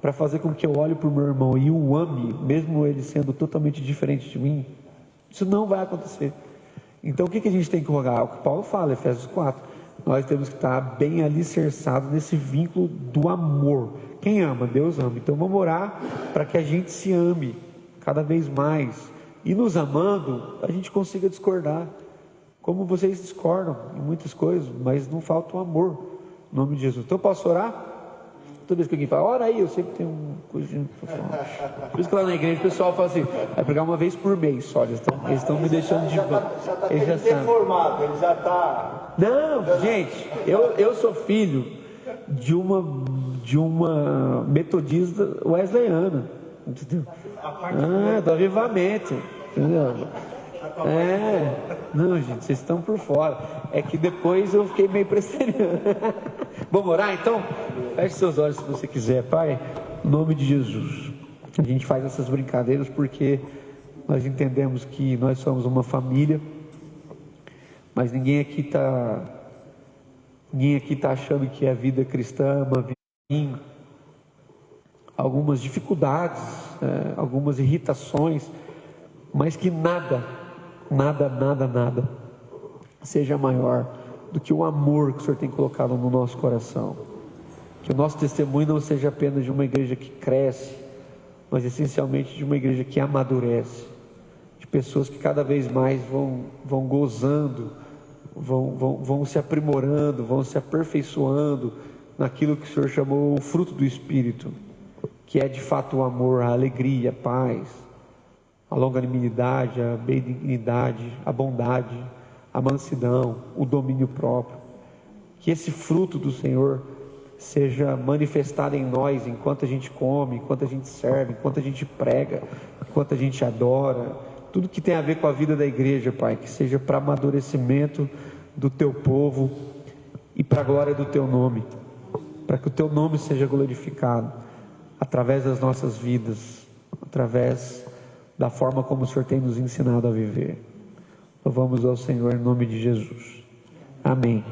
para fazer com que eu olhe para o meu irmão e o ame, mesmo ele sendo totalmente diferente de mim, isso não vai acontecer. Então o que a gente tem que rogar? O que Paulo fala, Efésios 4, nós temos que estar bem alicerçados nesse vínculo do amor. Quem ama? Deus ama. Então vamos orar para que a gente se ame cada vez mais, e nos amando a gente consiga discordar, como vocês discordam em muitas coisas, mas não falta o amor, em nome de Jesus. Então eu posso orar? Toda vez que alguém fala, ora aí, eu sempre tenho um coisinho para falar. Por isso que lá na igreja o pessoal fala assim, vai pregar uma vez por mês só, eles estão me deixando de Ele já está reformado, ele já está... Não, gente, eu sou filho de uma metodista wesleyana, entendeu? Do avivamento, entendeu? Não, gente, vocês estão por fora. É que depois eu fiquei meio presteriano. Vamos orar então? Feche seus olhos se você quiser. Pai, em nome de Jesus, a gente faz essas brincadeiras porque nós entendemos que nós somos uma família, mas ninguém aqui está achando que a vida cristã é uma vida ruim. Algumas dificuldades, algumas irritações, mas que nada seja maior do que o amor que o Senhor tem colocado no nosso coração. Que o nosso testemunho não seja apenas de uma igreja que cresce, mas essencialmente de uma igreja que amadurece, de pessoas que cada vez mais vão gozando, vão se aprimorando, vão se aperfeiçoando naquilo que o Senhor chamou o fruto do Espírito, que é de fato o amor, a alegria, a paz, a longanimidade, a benignidade, a bondade, a mansidão, o domínio próprio. Que esse fruto do Senhor seja manifestado em nós enquanto a gente come, enquanto a gente serve, enquanto a gente prega, enquanto a gente adora. Tudo que tem a ver com a vida da igreja, Pai, que seja para amadurecimento do Teu povo e para a glória do Teu nome, para que o Teu nome seja glorificado através das nossas vidas, através da forma como o Senhor tem nos ensinado a viver. Louvamos ao Senhor em nome de Jesus. Amém.